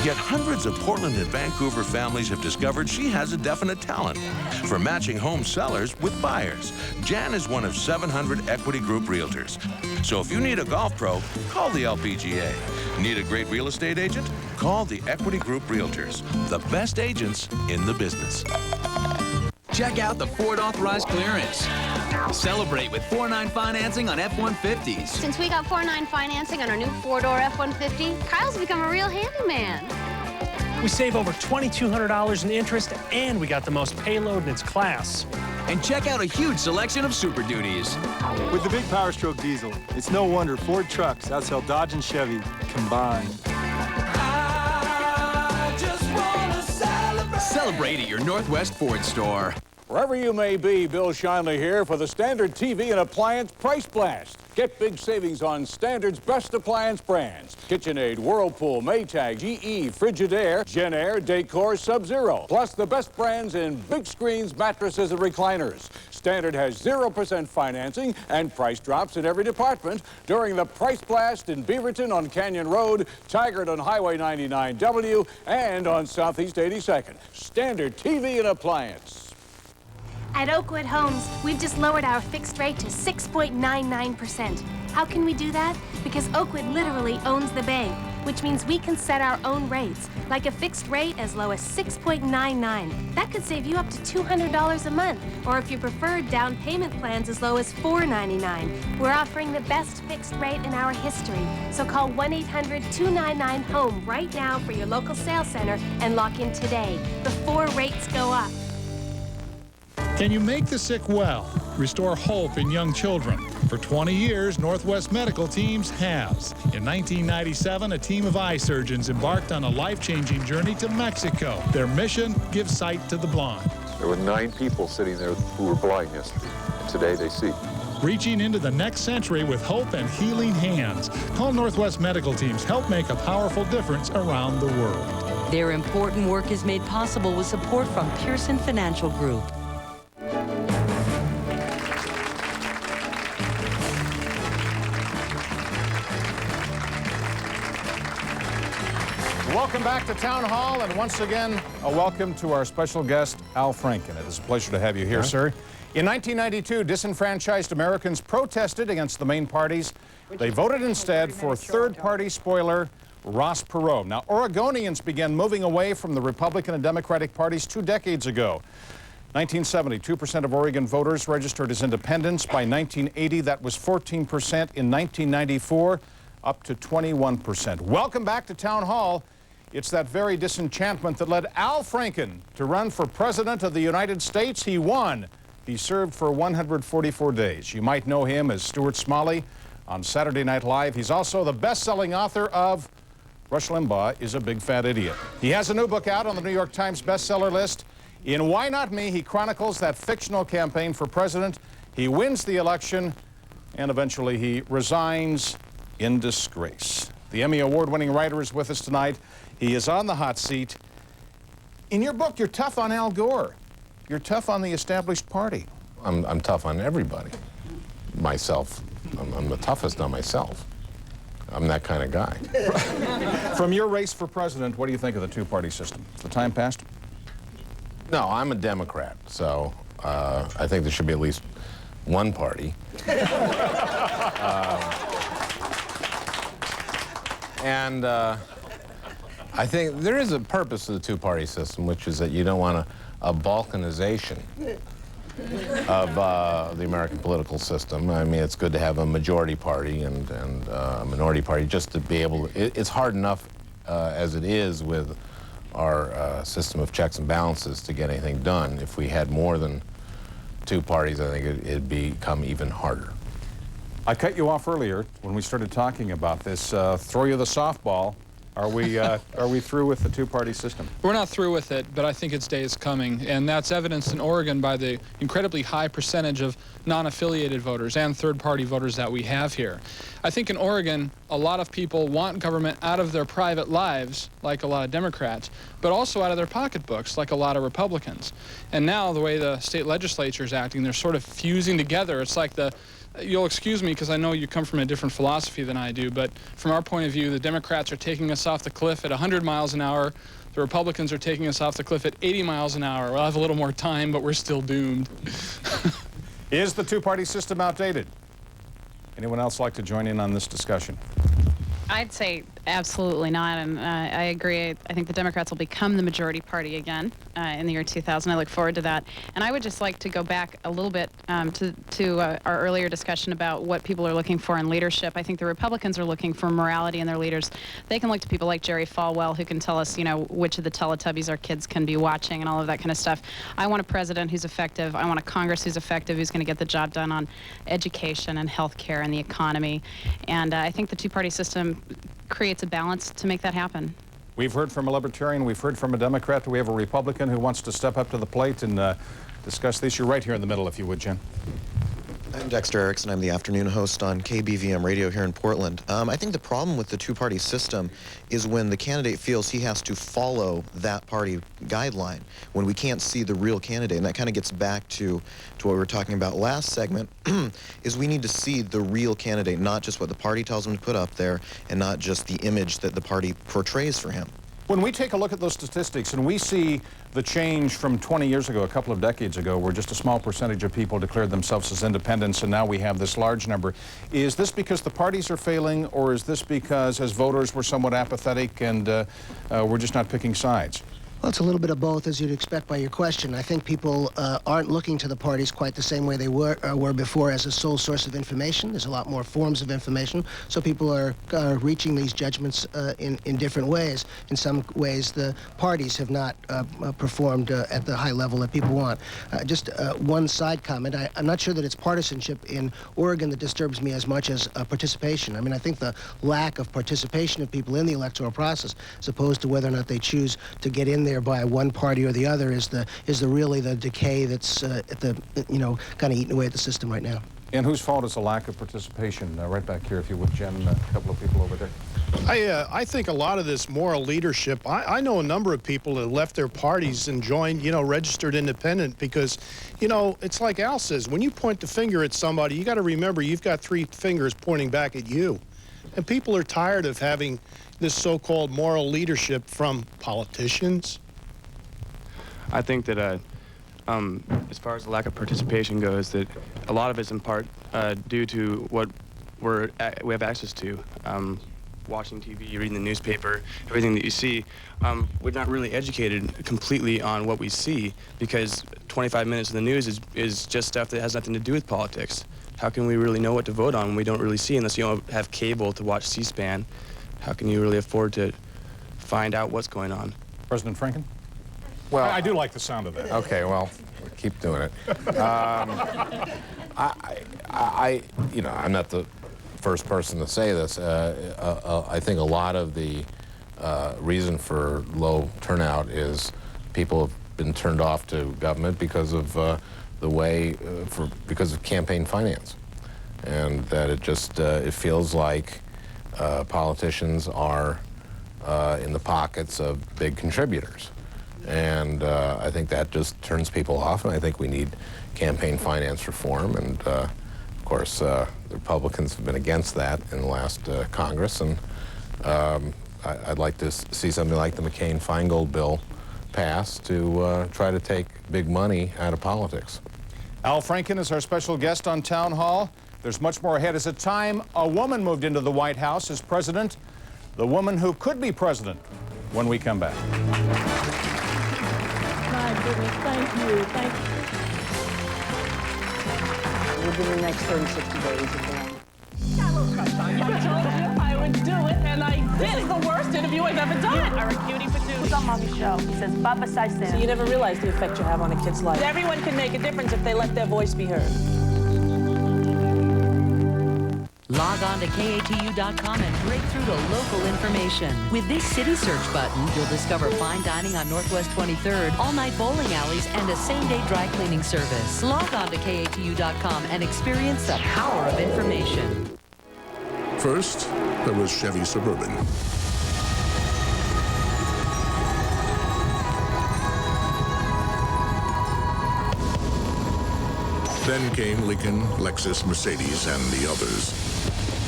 Speaker 27: Yet hundreds of Portland and Vancouver families have discovered she has a definite talent for matching home sellers with buyers. Jan is one of 700 Equity Group realtors. So if you need a golf pro, call the LPGA. Need a great real estate agent? Call the Equity Group Realtors, the best agents in the business.
Speaker 13: Check out the Ford Authorized Clearance. Celebrate with 4.9 financing on F-150s.
Speaker 14: Since we got 4.9 financing on our new four-door F-150, Kyle's become a real handyman.
Speaker 15: We save over $2,200 in interest, and we got the most payload in its class.
Speaker 13: And check out a huge selection of Super Duties.
Speaker 16: With the big Power Stroke diesel, it's no wonder Ford trucks outsell Dodge and Chevy combined.
Speaker 13: rate at your Northwest Ford store.
Speaker 1: Wherever you may be, Bill Shinley here for the Standard TV and Appliance Price Blast. Get big savings on Standard's best appliance brands. KitchenAid, Whirlpool, Maytag, GE, Frigidaire, Genair, Decor, Sub-Zero. Plus the best brands in big screens, mattresses, and recliners. Standard has 0% financing and price drops in every department during the Price Blast in Beaverton on Canyon Road, Tigard on Highway 99W, and on Southeast 82nd. Standard TV and Appliance.
Speaker 6: At Oakwood Homes, we've just lowered our fixed rate to 6.99%. How can we do that? Because Oakwood literally owns the bank, which means we can set our own rates, like a fixed rate as low as 6.99. That could save you up to $200 a month, or if you prefer, down payment plans as low as $4.99. We're offering the best fixed rate in our history, so call 1-800-299-HOME right now for your local sales center and lock in today, before rates go up.
Speaker 16: Can you make the sick well? Restore hope in young children. For 20 years, Northwest Medical Teams has. In 1997, a team of eye surgeons embarked on a life-changing journey to Mexico. Their mission, give sight to the blind.
Speaker 12: There were 9 people sitting there who were blind yesterday, and today they see.
Speaker 16: Reaching into the next century with hope and healing hands. Call Northwest Medical Teams. Help make a powerful difference around the world.
Speaker 17: Their important work is made possible with support from Pearson Financial Group.
Speaker 2: Welcome back to Town Hall, and once again, a welcome to our special guest, Al Franken. It is a pleasure to have you here, sir. In 1992, disenfranchised Americans protested against the main parties. They voted instead for third-party spoiler Ross Perot. Now, Oregonians began moving away from the Republican and Democratic parties 2 decades ago. 1970, 2% of Oregon voters registered as independents. By 1980, that was 14%. In 1994, up to 21%. Welcome back to Town Hall. It's that very disenchantment that led Al Franken to run for President of the United States. He won. He served for 144 days. You might know him as Stuart Smalley on Saturday Night Live. He's also the best-selling author of Rush Limbaugh is a Big Fat Idiot. He has a new book out on the New York Times bestseller list. In Why Not Me, he chronicles that fictional campaign for president. He wins the election, and eventually he resigns in disgrace. The Emmy Award-winning writer is with us tonight. He is on the hot seat. In your book, you're tough on Al Gore. You're tough on the established party.
Speaker 4: I'm tough on everybody. Myself. I'm the toughest on myself. I'm that kind of guy.
Speaker 2: From your race for president, what do you think of the two-party system? Is the time passed?
Speaker 4: No, I'm a Democrat, so I think there should be at least one party. And I think there is a purpose to the two-party system, which is that you don't want a balkanization of the American political system. I mean, it's good to have a majority party and a minority party just to be able to... It's hard enough as it is with our system of checks and balances to get anything done. If we had more than two parties, I think it'd become even harder.
Speaker 2: I cut you off earlier when we started talking about this. Throw you the softball. Are we through with the two-party system?
Speaker 18: We're not through with it, but I think its day is coming, and that's evidenced in Oregon by the incredibly high percentage of non-affiliated voters and third-party voters that we have here. I think in Oregon, a lot of people want government out of their private lives, like a lot of Democrats, but also out of their pocketbooks, like a lot of Republicans. And now, the way the state legislature is acting, they're sort of fusing together. It's like you'll excuse me because I know you come from a different philosophy than I do, but from our point of view, the Democrats are taking us off the cliff at 100 miles an hour. The Republicans are taking us off the cliff at 80 miles an hour. We'll have a little more time, but we're still doomed.
Speaker 2: Is the two-party system outdated? Anyone else like to join in on this discussion?
Speaker 11: I'd say absolutely not, and I agree. I think the Democrats will become the majority party again in the year 2000. I look forward to that. And I would just like to go back a little bit to our earlier discussion about what people are looking for in leadership. I think the Republicans are looking for morality in their leaders. They can look to people like Jerry Falwell, who can tell us, you know, which of the Teletubbies our kids can be watching and all of that kind of stuff. I want a president who's effective. I want a Congress who's effective, who's going to get the job done on education and health care and the economy. And I think the two-party system creates a balance to make that happen.
Speaker 2: We've heard from a Libertarian, we've heard from a Democrat. Do we have a Republican who wants to step up to the plate and discuss the issue? Right here in the middle, if you would, Jen.
Speaker 9: I'm Dexter Erickson. I'm the afternoon host on KBVM radio here in Portland. I think the problem with the two-party system is when the candidate feels he has to follow that party guideline, when we can't see the real candidate. And that kind of gets back to what we were talking about last segment, is we need to see the real candidate, not just what the party tells him to put up there, and not just the image that the party portrays for him.
Speaker 2: When we take a look at those statistics and we see the change from 20 years ago, a couple of decades ago, where just a small percentage of people declared themselves as independents, and now we have this large number, is this because the parties are failing, or is this because, as voters, we're somewhat apathetic and we're just not picking sides?
Speaker 8: Well, it's a little bit of both, as you'd expect by your question. I think people aren't looking to the parties quite the same way they were before as a sole source of information. There's a lot more forms of information, so people are reaching these judgments in different ways. In some ways, the parties have not performed at the high level that people want. Just one side comment. I'm not sure that it's partisanship in Oregon that disturbs me as much as participation. I mean, I think the lack of participation of people in the electoral process, as opposed to whether or not they choose to get in there by one party or the other, is really the decay that's kind of eating away at the system right now.
Speaker 2: And whose fault is the lack of participation? Right back here, if you would, Jen, a couple of people over there.
Speaker 3: I think a lot of this moral leadership, I know a number of people that left their parties and joined, registered independent because, it's like Al says, when you point the finger at somebody, you got to remember you've got three fingers pointing back at you. And people are tired of having this so-called moral leadership from politicians.
Speaker 19: I think that as far as the lack of participation goes, that a lot of it's in part due to what we have access to. Watching TV, reading the newspaper, everything that you see, we're not really educated completely on what we see, because 25 minutes of the news is just stuff that has nothing to do with politics. How can we really know what to vote on when we don't really see, unless you don't have cable to watch C-SPAN? How can you really afford to find out what's going on?
Speaker 2: President Franken?
Speaker 4: Well,
Speaker 2: I do like the sound of that.
Speaker 4: Okay, well, keep doing it. I'm not the first person to say this. I think a lot of the reason for low turnout is people have been turned off to government because of because of campaign finance, and that it feels like politicians are in the pockets of big contributors. And I think that just turns people off, and I think we need campaign finance reform. And of course, the Republicans have been against that in the last Congress, and I'd like to see something like the McCain-Feingold bill passed to try to take big money out of politics.
Speaker 2: Al Franken is our special guest on Town Hall. There's much more ahead. As a time a woman moved into the White House as president, the woman who could be president, when we come back.
Speaker 20: My goodness, thank you. Within the next 30, 60 days again.
Speaker 21: I told you I would do it, and I did. This is the worst interview I've ever done. Or a cutie patootie. Who's on Mommy's show? He says, Baba Saisen.
Speaker 20: So you never realize the effect you have on a kid's life.
Speaker 21: Everyone can make a difference if they let their voice be heard.
Speaker 17: Log on to KATU.com and break through to local information. With this city search button, you'll discover fine dining on Northwest 23rd, all-night bowling alleys, and a same-day dry cleaning service. Log on to KATU.com and experience the power of information.
Speaker 22: First, there was Chevy Suburban. Then came Lincoln, Lexus, Mercedes, and the others.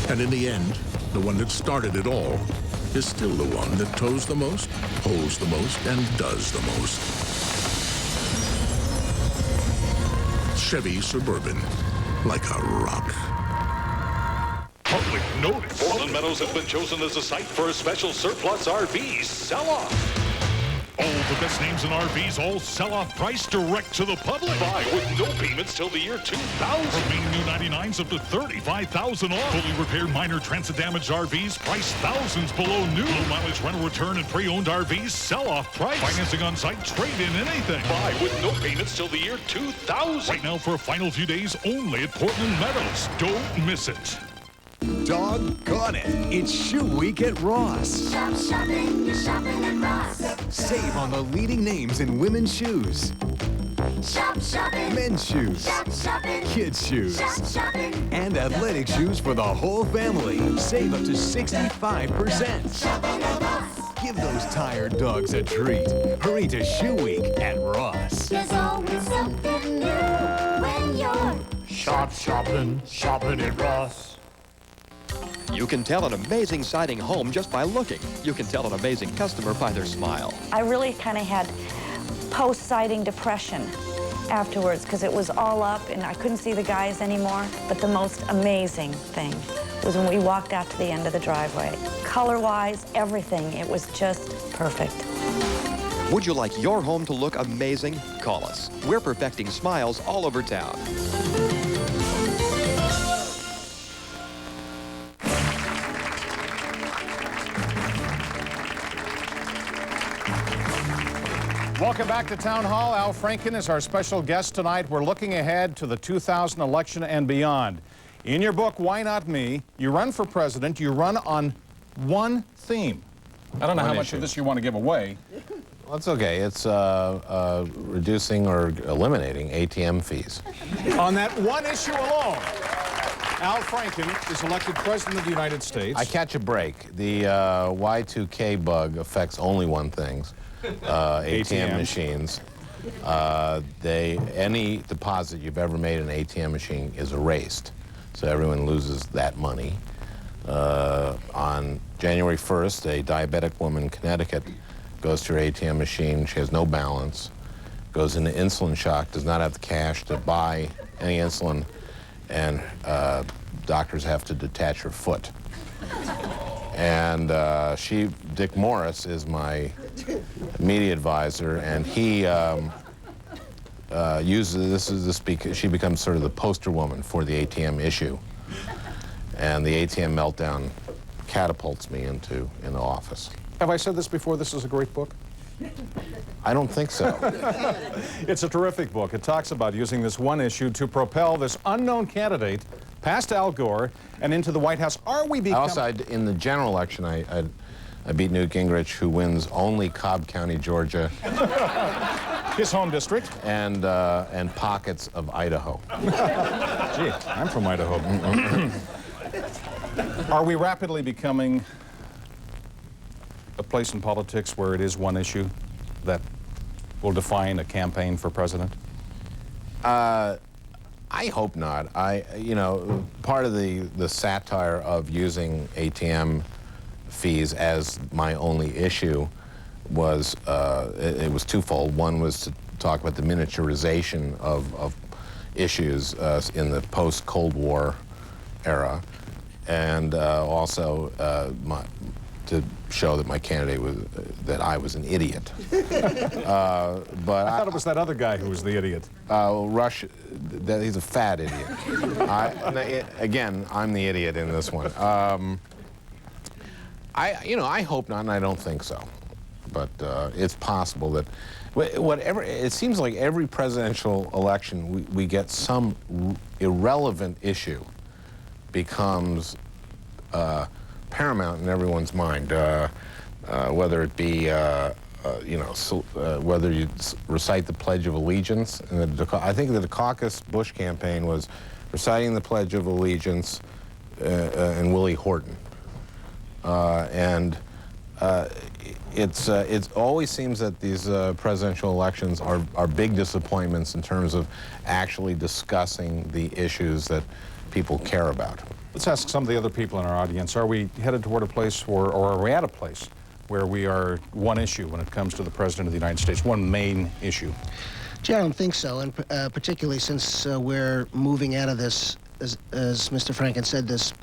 Speaker 22: And in the end, the one that started it all is still the one that tows the most, holds the most, and does the most. Chevy Suburban, like a rock.
Speaker 23: Public notice. Portland Meadows has been chosen as a site for a special surplus RV sell-off.
Speaker 16: All the best names in RVs, all sell-off price direct to the public.
Speaker 23: Buy with no payments till the year 2000.
Speaker 16: From main new 99s up to $35,000 off. Fully repaired minor transit damaged RVs, priced thousands below new. Low mileage rental return and pre-owned RVs, sell-off price. Financing on site, trade in anything.
Speaker 23: Buy with no payments till the year 2000.
Speaker 16: Right now for a final few days only at Portland Meadows. Don't miss it.
Speaker 24: Doggone it. It's Shoe Week at Ross.
Speaker 25: Shop shopping, you're shopping
Speaker 5: Save on the leading names in women's shoes,
Speaker 7: Shop shopping.
Speaker 5: men's shoes,
Speaker 7: Shop shopping.
Speaker 5: kids' shoes,
Speaker 7: Shop shopping.
Speaker 5: and athletic shoes for the whole family. Save up to 65%.
Speaker 7: Shopping at Ross.
Speaker 5: Give those tired dogs a treat. Hurry to Shoe Week at Ross.
Speaker 7: There's always something new when you're
Speaker 10: shopping at Ross.
Speaker 24: You can tell an amazing siding home just by looking. You can tell an amazing customer by their smile.
Speaker 25: I really kind of had post-siding depression afterwards because it was all up and I couldn't see the guys anymore. But the most amazing thing was when we walked out to the end of the driveway. Color-wise, everything, it was just perfect.
Speaker 24: Would you like your home to look amazing? Call us. We're perfecting smiles all over town.
Speaker 2: Welcome back to Town Hall. Al Franken is our special guest tonight. We're looking ahead to the 2000 election and beyond. In your book, Why Not Me, you run for president. You run on one theme. I don't know how much of this you want to give away.
Speaker 4: Well, it's okay. It's reducing or eliminating ATM fees.
Speaker 2: On that one issue alone, Al Franken is elected president of the United States.
Speaker 4: I catch a break. The Y2K bug affects only one thing. ATM machines. Any deposit you've ever made in an ATM machine is erased, so everyone loses that money. On January 1st, a diabetic woman in Connecticut goes to her ATM machine. She has no balance, goes into insulin shock, does not have the cash to buy any insulin, and doctors have to detach her foot. And Dick Morris is my media advisor, and he uses she becomes sort of the poster woman for the ATM issue, and the ATM meltdown catapults me into office.
Speaker 2: Have I said this before? This is a great book.
Speaker 4: I don't think so.
Speaker 2: It's a terrific book. It talks about using this one issue to propel this unknown candidate past Al Gore and into the White House. Are we becoming...
Speaker 4: Also, in the general election, I beat Newt Gingrich, who wins only Cobb County, Georgia.
Speaker 2: His home district.
Speaker 4: And pockets of Idaho.
Speaker 2: Gee, I'm from Idaho. Are we rapidly becoming a place in politics where it is one issue that will define a campaign for president?
Speaker 4: I hope not. Part of the satire of using ATM fees as my only issue was, it was twofold. One was to talk about the miniaturization of issues in the post-Cold War era, and also to show that my candidate was, that I was an idiot. But
Speaker 2: I thought it was that other guy who was the idiot.
Speaker 4: Rush, he's a fat idiot. Again, I'm the idiot in this one. I hope not, and I don't think so. But it's possible that whatever, it seems like every presidential election we get some irrelevant issue becomes paramount in everyone's mind, whether it be, whether you recite the Pledge of Allegiance. I think that the caucus Bush campaign was reciting the Pledge of Allegiance and Willie Horton. It always seems that these presidential elections are big disappointments in terms of actually discussing the issues that people care about.
Speaker 2: Let's ask some of the other people in our audience. Are we headed toward a place or are we at a place where we are one issue when it comes to the President of the United States, one main issue?
Speaker 8: Gee, I don't think so, and particularly since we're moving out of this, as Mr. Franken said, this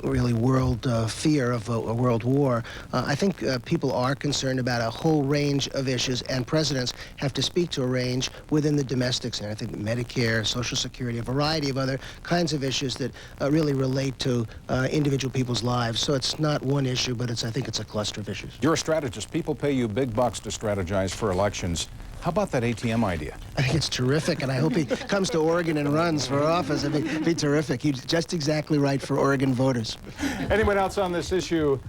Speaker 8: really world fear of a world war. I think people are concerned about a whole range of issues, and presidents have to speak to a range within the domestic sphere. I think Medicare, Social Security, a variety of other kinds of issues that really relate to individual people's lives. So it's not one issue, but I think it's a cluster of issues.
Speaker 2: You're a strategist. People pay you big bucks to strategize for elections. How about that ATM idea?
Speaker 8: I think it's terrific, and I hope he comes to Oregon and runs for office. It'd be terrific. He's just exactly right for Oregon voters.
Speaker 2: Anyone else on this issue?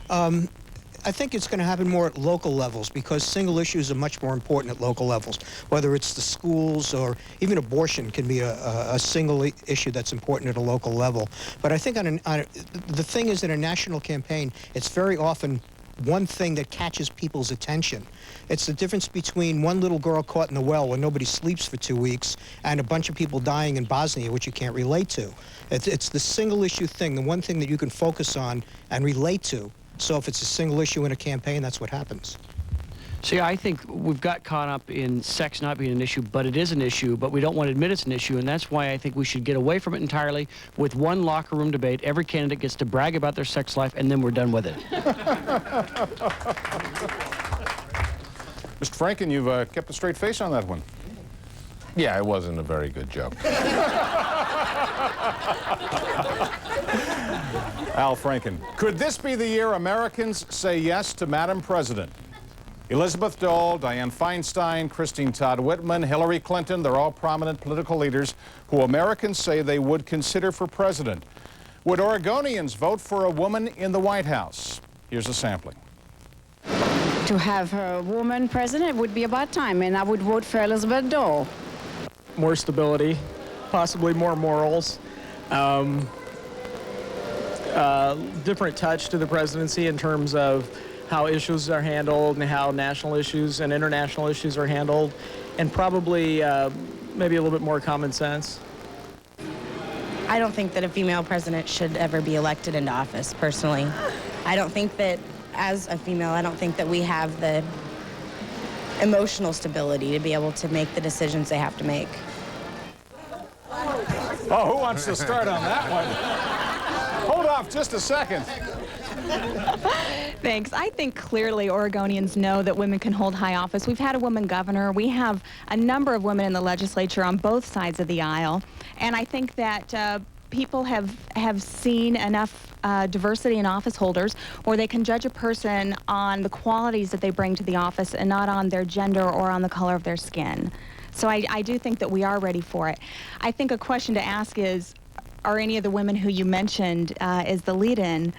Speaker 26: I
Speaker 1: I think it's going to happen more at local levels because single issues are much more important at local levels. Whether it's the schools or even abortion can be a single issue that's important at a local level. But I think the thing is, in a national campaign, it's very often one thing that catches people's attention. It's the difference between one little girl caught in the well where nobody sleeps for 2 weeks and a bunch of people dying in Bosnia, which you can't relate to. It's the single issue thing, the one thing that you can focus on and relate to. So if it's a single issue in a campaign, that's what happens.
Speaker 6: See, I think we've got caught up in sex not being an issue, but it is an issue, but we don't want to admit it's an issue, and that's why I think we should get away from it entirely with one locker room debate. Every candidate gets to brag about their sex life, and then we're done with it.
Speaker 2: Mr. Franken, you've kept a straight face on that one.
Speaker 4: Yeah, it wasn't a very good joke.
Speaker 2: Al Franken. Could this be the year Americans say yes to Madam President? Elizabeth Dole, Dianne Feinstein, Christine Todd Whitman, Hillary Clinton, they're all prominent political leaders who Americans say they would consider for president. Would Oregonians vote for a woman in the White House? Here's a sampling.
Speaker 13: To have a woman president would be about time, and I would vote for Elizabeth Dole.
Speaker 14: More stability, possibly more morals, different touch to the presidency in terms of how issues are handled and how national issues and international issues are handled, and probably maybe a little bit more common sense.
Speaker 15: I don't think that a female president should ever be elected into office, personally. I don't think that, as a female, I don't think that we have the emotional stability to be able to make the decisions they have to make.
Speaker 2: Oh, who wants to start on that one? Hold off just a second.
Speaker 26: Thanks. I think clearly Oregonians know that women can hold high office. We've had a woman governor. We have a number of women in the legislature on both sides of the aisle. And I think that people have seen enough diversity in office holders where they can judge a person on the qualities that they bring to the office and not on their gender or on the color of their skin. So I do think that we are ready for it. I think a question to ask is, are any of the women who you mentioned as the lead-in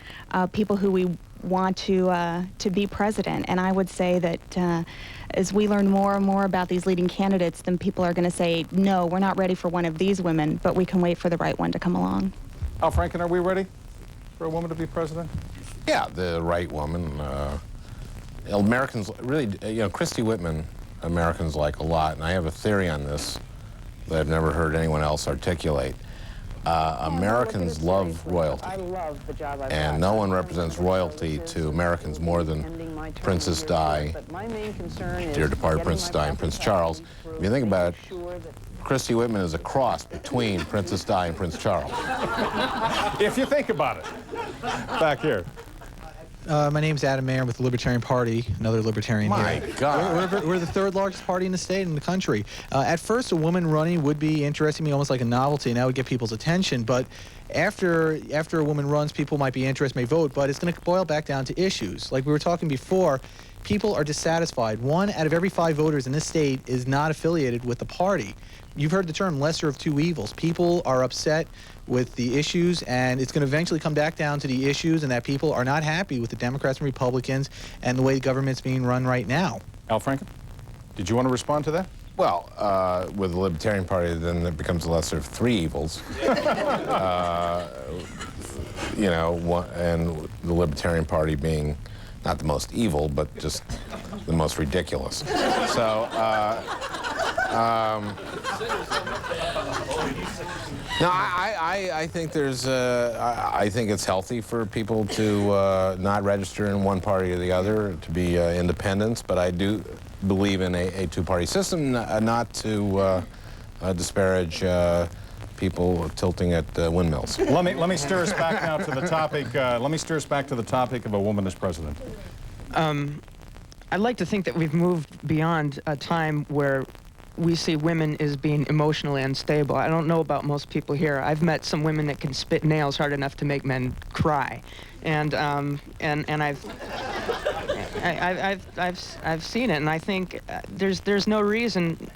Speaker 26: people who we want to be president? And I would say that as we learn more and more about these leading candidates, then people are going to say, no, we're not ready for one of these women, but we can wait for the right one to come along.
Speaker 2: Al Franken, are we ready for a woman to be president?
Speaker 4: Yeah, the right woman. Americans really, Christy Whitman, Americans like a lot, and I have a theory on this that I've never heard anyone else articulate. Americans love royalty, and no one represents royalty to Americans more than Princess Di, dear departed Princess Di, and Prince Charles. If you think about it, Christy Whitman is a cross between Princess Di and Prince Charles.
Speaker 2: If you think about it. Back here.
Speaker 27: My name's Adam Mayer with the Libertarian Party, another Libertarian
Speaker 4: My
Speaker 27: here.
Speaker 4: God.
Speaker 27: We're the third largest party in the state and the country. At first, a woman running would be interesting to me, almost like a novelty, and that would get people's attention. But after a woman runs, people might be interested, may vote, but it's going to boil back down to issues. Like we were talking before, people are dissatisfied. 1 out of every 5 voters in this state is not affiliated with the party. You've heard the term lesser of two evils. People are upset with the issues, and it's going to eventually come back down to the issues and that people are not happy with the Democrats and Republicans and the way the government's being run right now.
Speaker 2: Al Franken, did you want to respond to that?
Speaker 4: Well, with the Libertarian Party, then it becomes the lesser of 3 evils. And the Libertarian Party being not the most evil, but just the most ridiculous. So, no, I think there's, I think it's healthy for people to not register in one party or the other, to be independents, but I do believe in a two-party system, not to disparage people tilting at windmills.
Speaker 2: Let me stir us back now to the topic. Let me stir us back to the topic of a woman as president.
Speaker 14: I'd like to think that we've moved beyond a time where we see women as being emotionally unstable. I don't know about most people here. I've met some women that can spit nails hard enough to make men cry, and I've seen it, and I think there's no reason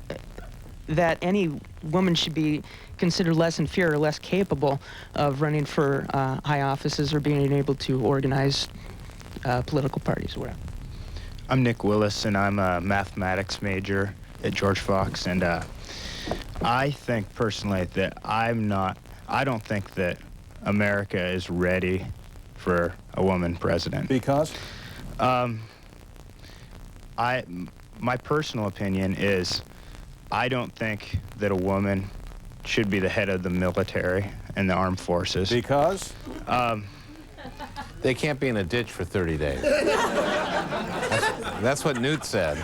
Speaker 14: that any woman should be considered less inferior or less capable of running for high offices or being able to organize political parties or whatever.
Speaker 3: I'm Nick Willis, and I'm a mathematics major at George Fox, and I think personally that I don't think that America is ready for a woman president.
Speaker 2: Because?
Speaker 3: My personal opinion is I don't think that a woman should be the head of the military and the armed forces.
Speaker 2: Because?
Speaker 4: They can't be in a ditch for 30 days. That's what Newt said.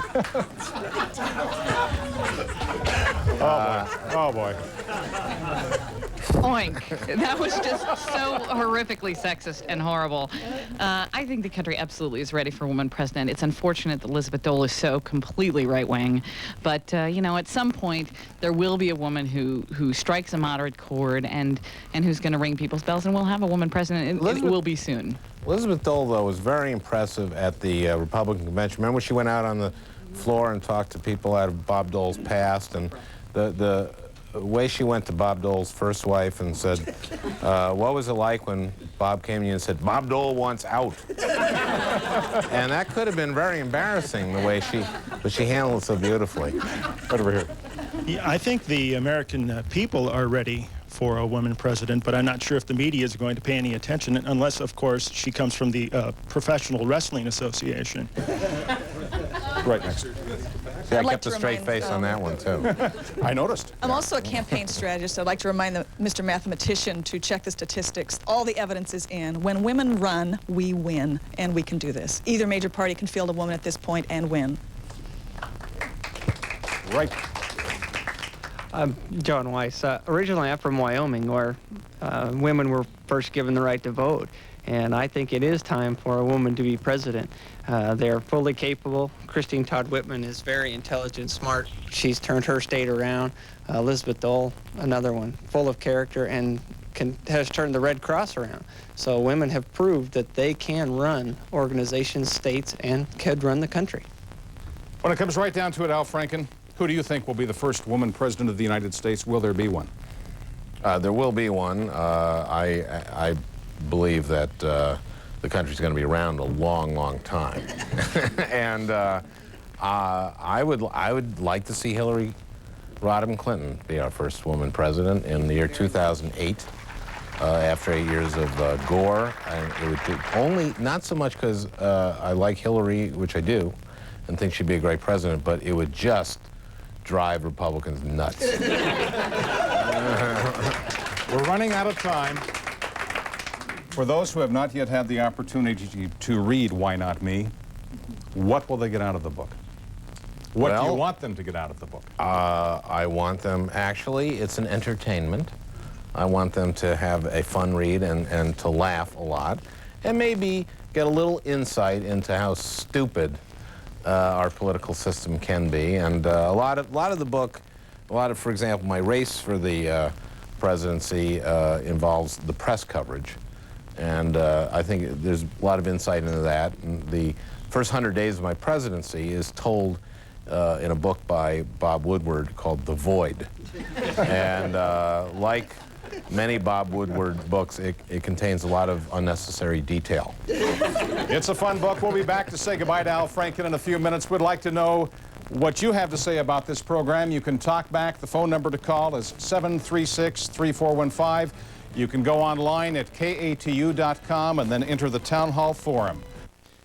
Speaker 2: Oh boy.
Speaker 9: Oink. That was just so horrifically sexist and horrible. I think the country absolutely is ready for a woman president. It's unfortunate that Elizabeth Dole is so completely right-wing, but you know, at some point there will be a woman who strikes a moderate chord and who's going to ring people's bells, and we'll have a woman president. It will be soon.
Speaker 4: Elizabeth Dole, though, was very impressive at the Republican convention. Remember when she went out on the floor and talked to people out of Bob Dole's past, and the way she went to Bob Dole's first wife and said, what was it like when Bob came to you and said, Bob Dole wants out? And that could have been very embarrassing, the way but she handled it so beautifully.
Speaker 2: Right over here.
Speaker 11: Yeah, I think the American people are ready for a woman president, but I'm not sure if the media is going to pay any attention, unless, of course, she comes from the Professional Wrestling Association.
Speaker 2: Right next.
Speaker 4: See, I kept a straight face on that one, too.
Speaker 2: I noticed.
Speaker 12: I'm also a campaign strategist. I'd like to remind Mr. Mathematician to check the statistics. All the evidence is in. When women run, we win, and we can do this. Either major party can field a woman at this point and win.
Speaker 2: Right.
Speaker 18: I'm John Weiss. Originally, I'm from Wyoming, where women were first given the right to vote. And I think it is time for a woman to be president. They're fully capable. Christine Todd Whitman is very intelligent, smart. She's turned her state around. Elizabeth Dole, another one, full of character and has turned the Red Cross around. So women have proved that they can run organizations, states, and could run the country.
Speaker 2: When it comes right down to it, Al Franken, who do you think will be the first woman president of the United States? Will there be one?
Speaker 4: There will be one. I believe that the country's going to be around a long, long time. And I would like to see Hillary Rodham Clinton be our first woman president in the year 2008. After 8 years of Gore, and it would be only, not so much because I like Hillary, which I do, and think she'd be a great president, but it would just drive Republicans nuts.
Speaker 2: We're running out of time. For those who have not yet had the opportunity to read Why Not Me, what will they get out of the book? What do you want them to get out of the book?
Speaker 4: I want them, actually, it's an entertainment. I want them to have a fun read and to laugh a lot, and maybe get a little insight into how stupid our political system can be. And a lot of the book, for example, my race for the presidency involves the press coverage. And I think there's a lot of insight into that. And the first 100 days of my presidency is told in a book by Bob Woodward called The Void. And like many Bob Woodward books, it contains a lot of unnecessary detail.
Speaker 2: It's a fun book. We'll be back to say goodbye to Al Franken in a few minutes. We'd like to know what you have to say about this program. You can talk back. The phone number to call is 736-3415. You can go online at KATU.com and then enter the Town Hall Forum.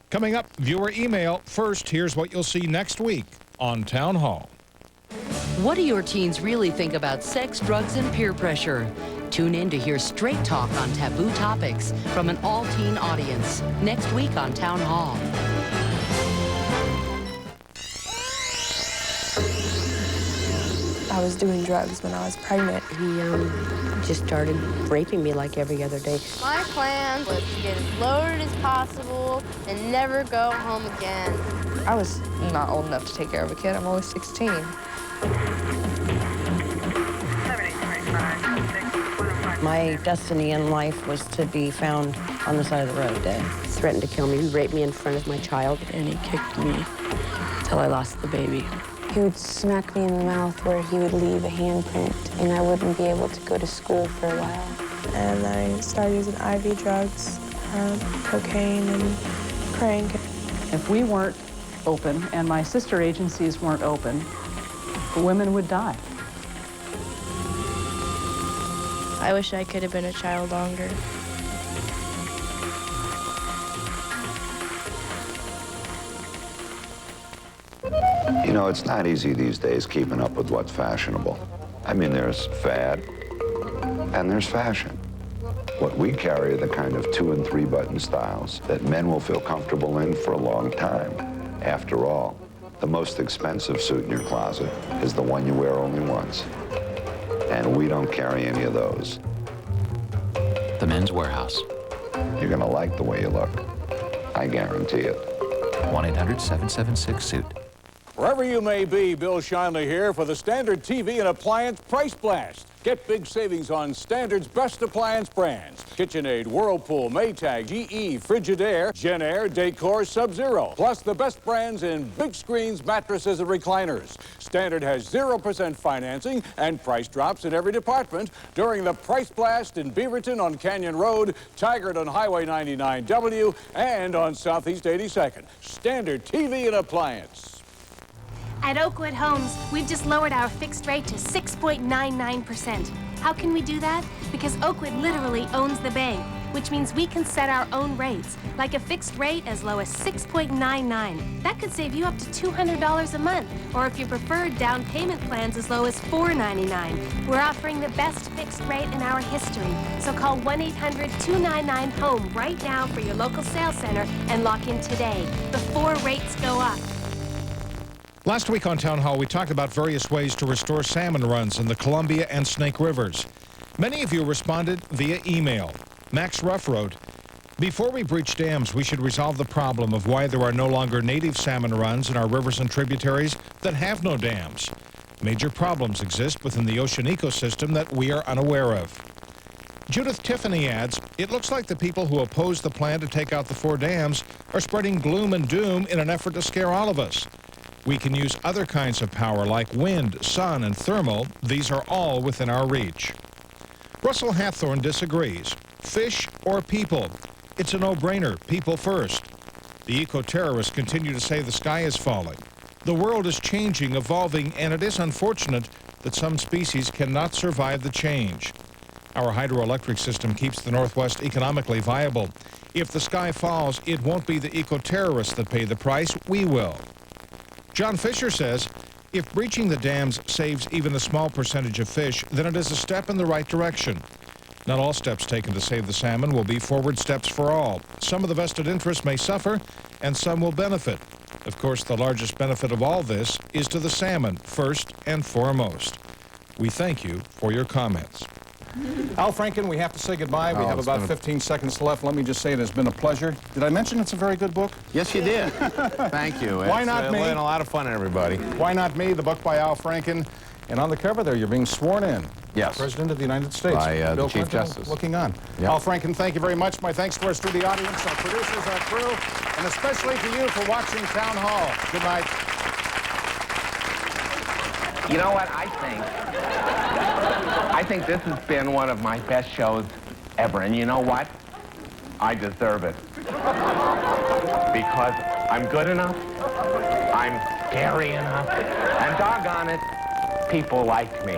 Speaker 16: Coming up, viewer email. First, here's what you'll see next week on Town Hall.
Speaker 17: What do your teens really think about sex, drugs, and peer pressure? Tune in to hear straight talk on taboo topics from an all-teen audience next week on Town Hall.
Speaker 19: I was doing drugs when I was pregnant.
Speaker 20: He just started raping me like every other day.
Speaker 28: My plan was to get as loaded as possible and never go home again.
Speaker 19: I was not old enough to take care of a kid. I'm only 16.
Speaker 20: My destiny in life was to be found on the side of the road dead. He threatened to kill me. He raped me in front of my child.
Speaker 28: And he kicked me till I lost the baby.
Speaker 29: He would smack me in the mouth where he would leave a handprint, and I wouldn't be able to go to school for a while.
Speaker 19: And I started using IV drugs, cocaine, and Franken.
Speaker 5: If we weren't open and my sister agencies weren't open, women would die.
Speaker 29: I wish I could have been a child longer.
Speaker 7: You know, it's not easy these days keeping up with what's fashionable. I mean, there's fad and there's fashion. What we carry are the kind of 2- and 3-button styles that men will feel comfortable in for a long time. After all, the most expensive suit in your closet is the one you wear only once. And we don't carry any of those.
Speaker 8: The Men's Warehouse.
Speaker 7: You're gonna like the way you look. I guarantee it.
Speaker 8: 1-800-776-SUIT.
Speaker 10: Wherever you may be, Bill Shinley here for the Standard TV and Appliance Price Blast. Get big savings on Standard's best appliance brands. KitchenAid, Whirlpool, Maytag, GE, Frigidaire, Genair, Decor, Sub-Zero. Plus the best brands in big screens, mattresses, and recliners. Standard has 0% financing and price drops in every department during the Price Blast in Beaverton on Canyon Road, Tigard on Highway 99W, and on Southeast 82nd. Standard TV and Appliance.
Speaker 21: At Oakwood Homes, we've just lowered our fixed rate to 6.99%. How can we do that? Because Oakwood literally owns the bank, which means we can set our own rates, like a fixed rate as low as 6.99. That could save you up to $200 a month, or if you prefer, down payment plans as low as $4.99. We're offering the best fixed rate in our history, so call 1-800-299-HOME right now for your local sales center and lock in today before rates go up.
Speaker 2: Last week on Town Hall, we talked about various ways to restore salmon runs in the Columbia and Snake Rivers. Many of you responded via email. Max Ruff wrote, "Before we breach dams, we should resolve the problem of why there are no longer native salmon runs in our rivers and tributaries that have no dams. Major problems exist within the ocean ecosystem that we are unaware of." Judith Tiffany adds, "It looks like the people who oppose the plan to take out the 4 dams are spreading gloom and doom in an effort to scare all of us. We can use other kinds of power like wind, sun, and thermal. These are all within our reach." Russell Hathorne disagrees. Fish or people? It's a no-brainer. People first. The eco-terrorists continue to say the sky is falling. The world is changing, evolving, and it is unfortunate that some species cannot survive the change. Our hydroelectric system keeps the Northwest economically viable. If the sky falls, it won't be the eco-terrorists that pay the price. We will. John Fisher says, if breaching the dams saves even a small percentage of fish, then it is a step in the right direction. Not all steps taken to save the salmon will be forward steps for all. Some of the vested interests may suffer, and some will benefit. Of course, the largest benefit of all this is to the salmon, first and foremost. We thank you for your comments. Al Franken, we have to say goodbye. We have about 15 seconds left. Let me just say it has been a pleasure. Did I mention it's a very good book?
Speaker 4: Yes, you did. Thank you.
Speaker 2: Why Not Me?
Speaker 4: It's been a lot of fun, everybody.
Speaker 2: Why Not Me, the book by Al Franken. And on the cover there, you're being sworn in.
Speaker 4: Yes.
Speaker 2: President of the United States.
Speaker 4: By
Speaker 2: Bill
Speaker 4: the Chief
Speaker 2: Clinton,
Speaker 4: Justice.
Speaker 2: looking on.
Speaker 4: Yep.
Speaker 2: Al Franken, thank you very much. My thanks to our studio audience, our producers, our crew, and especially to you for watching Town Hall. Good night.
Speaker 22: You know what, I think this has been one of my best shows ever. And you know what? I deserve it. Because I'm good enough, I'm scary enough, and doggone it, people like me.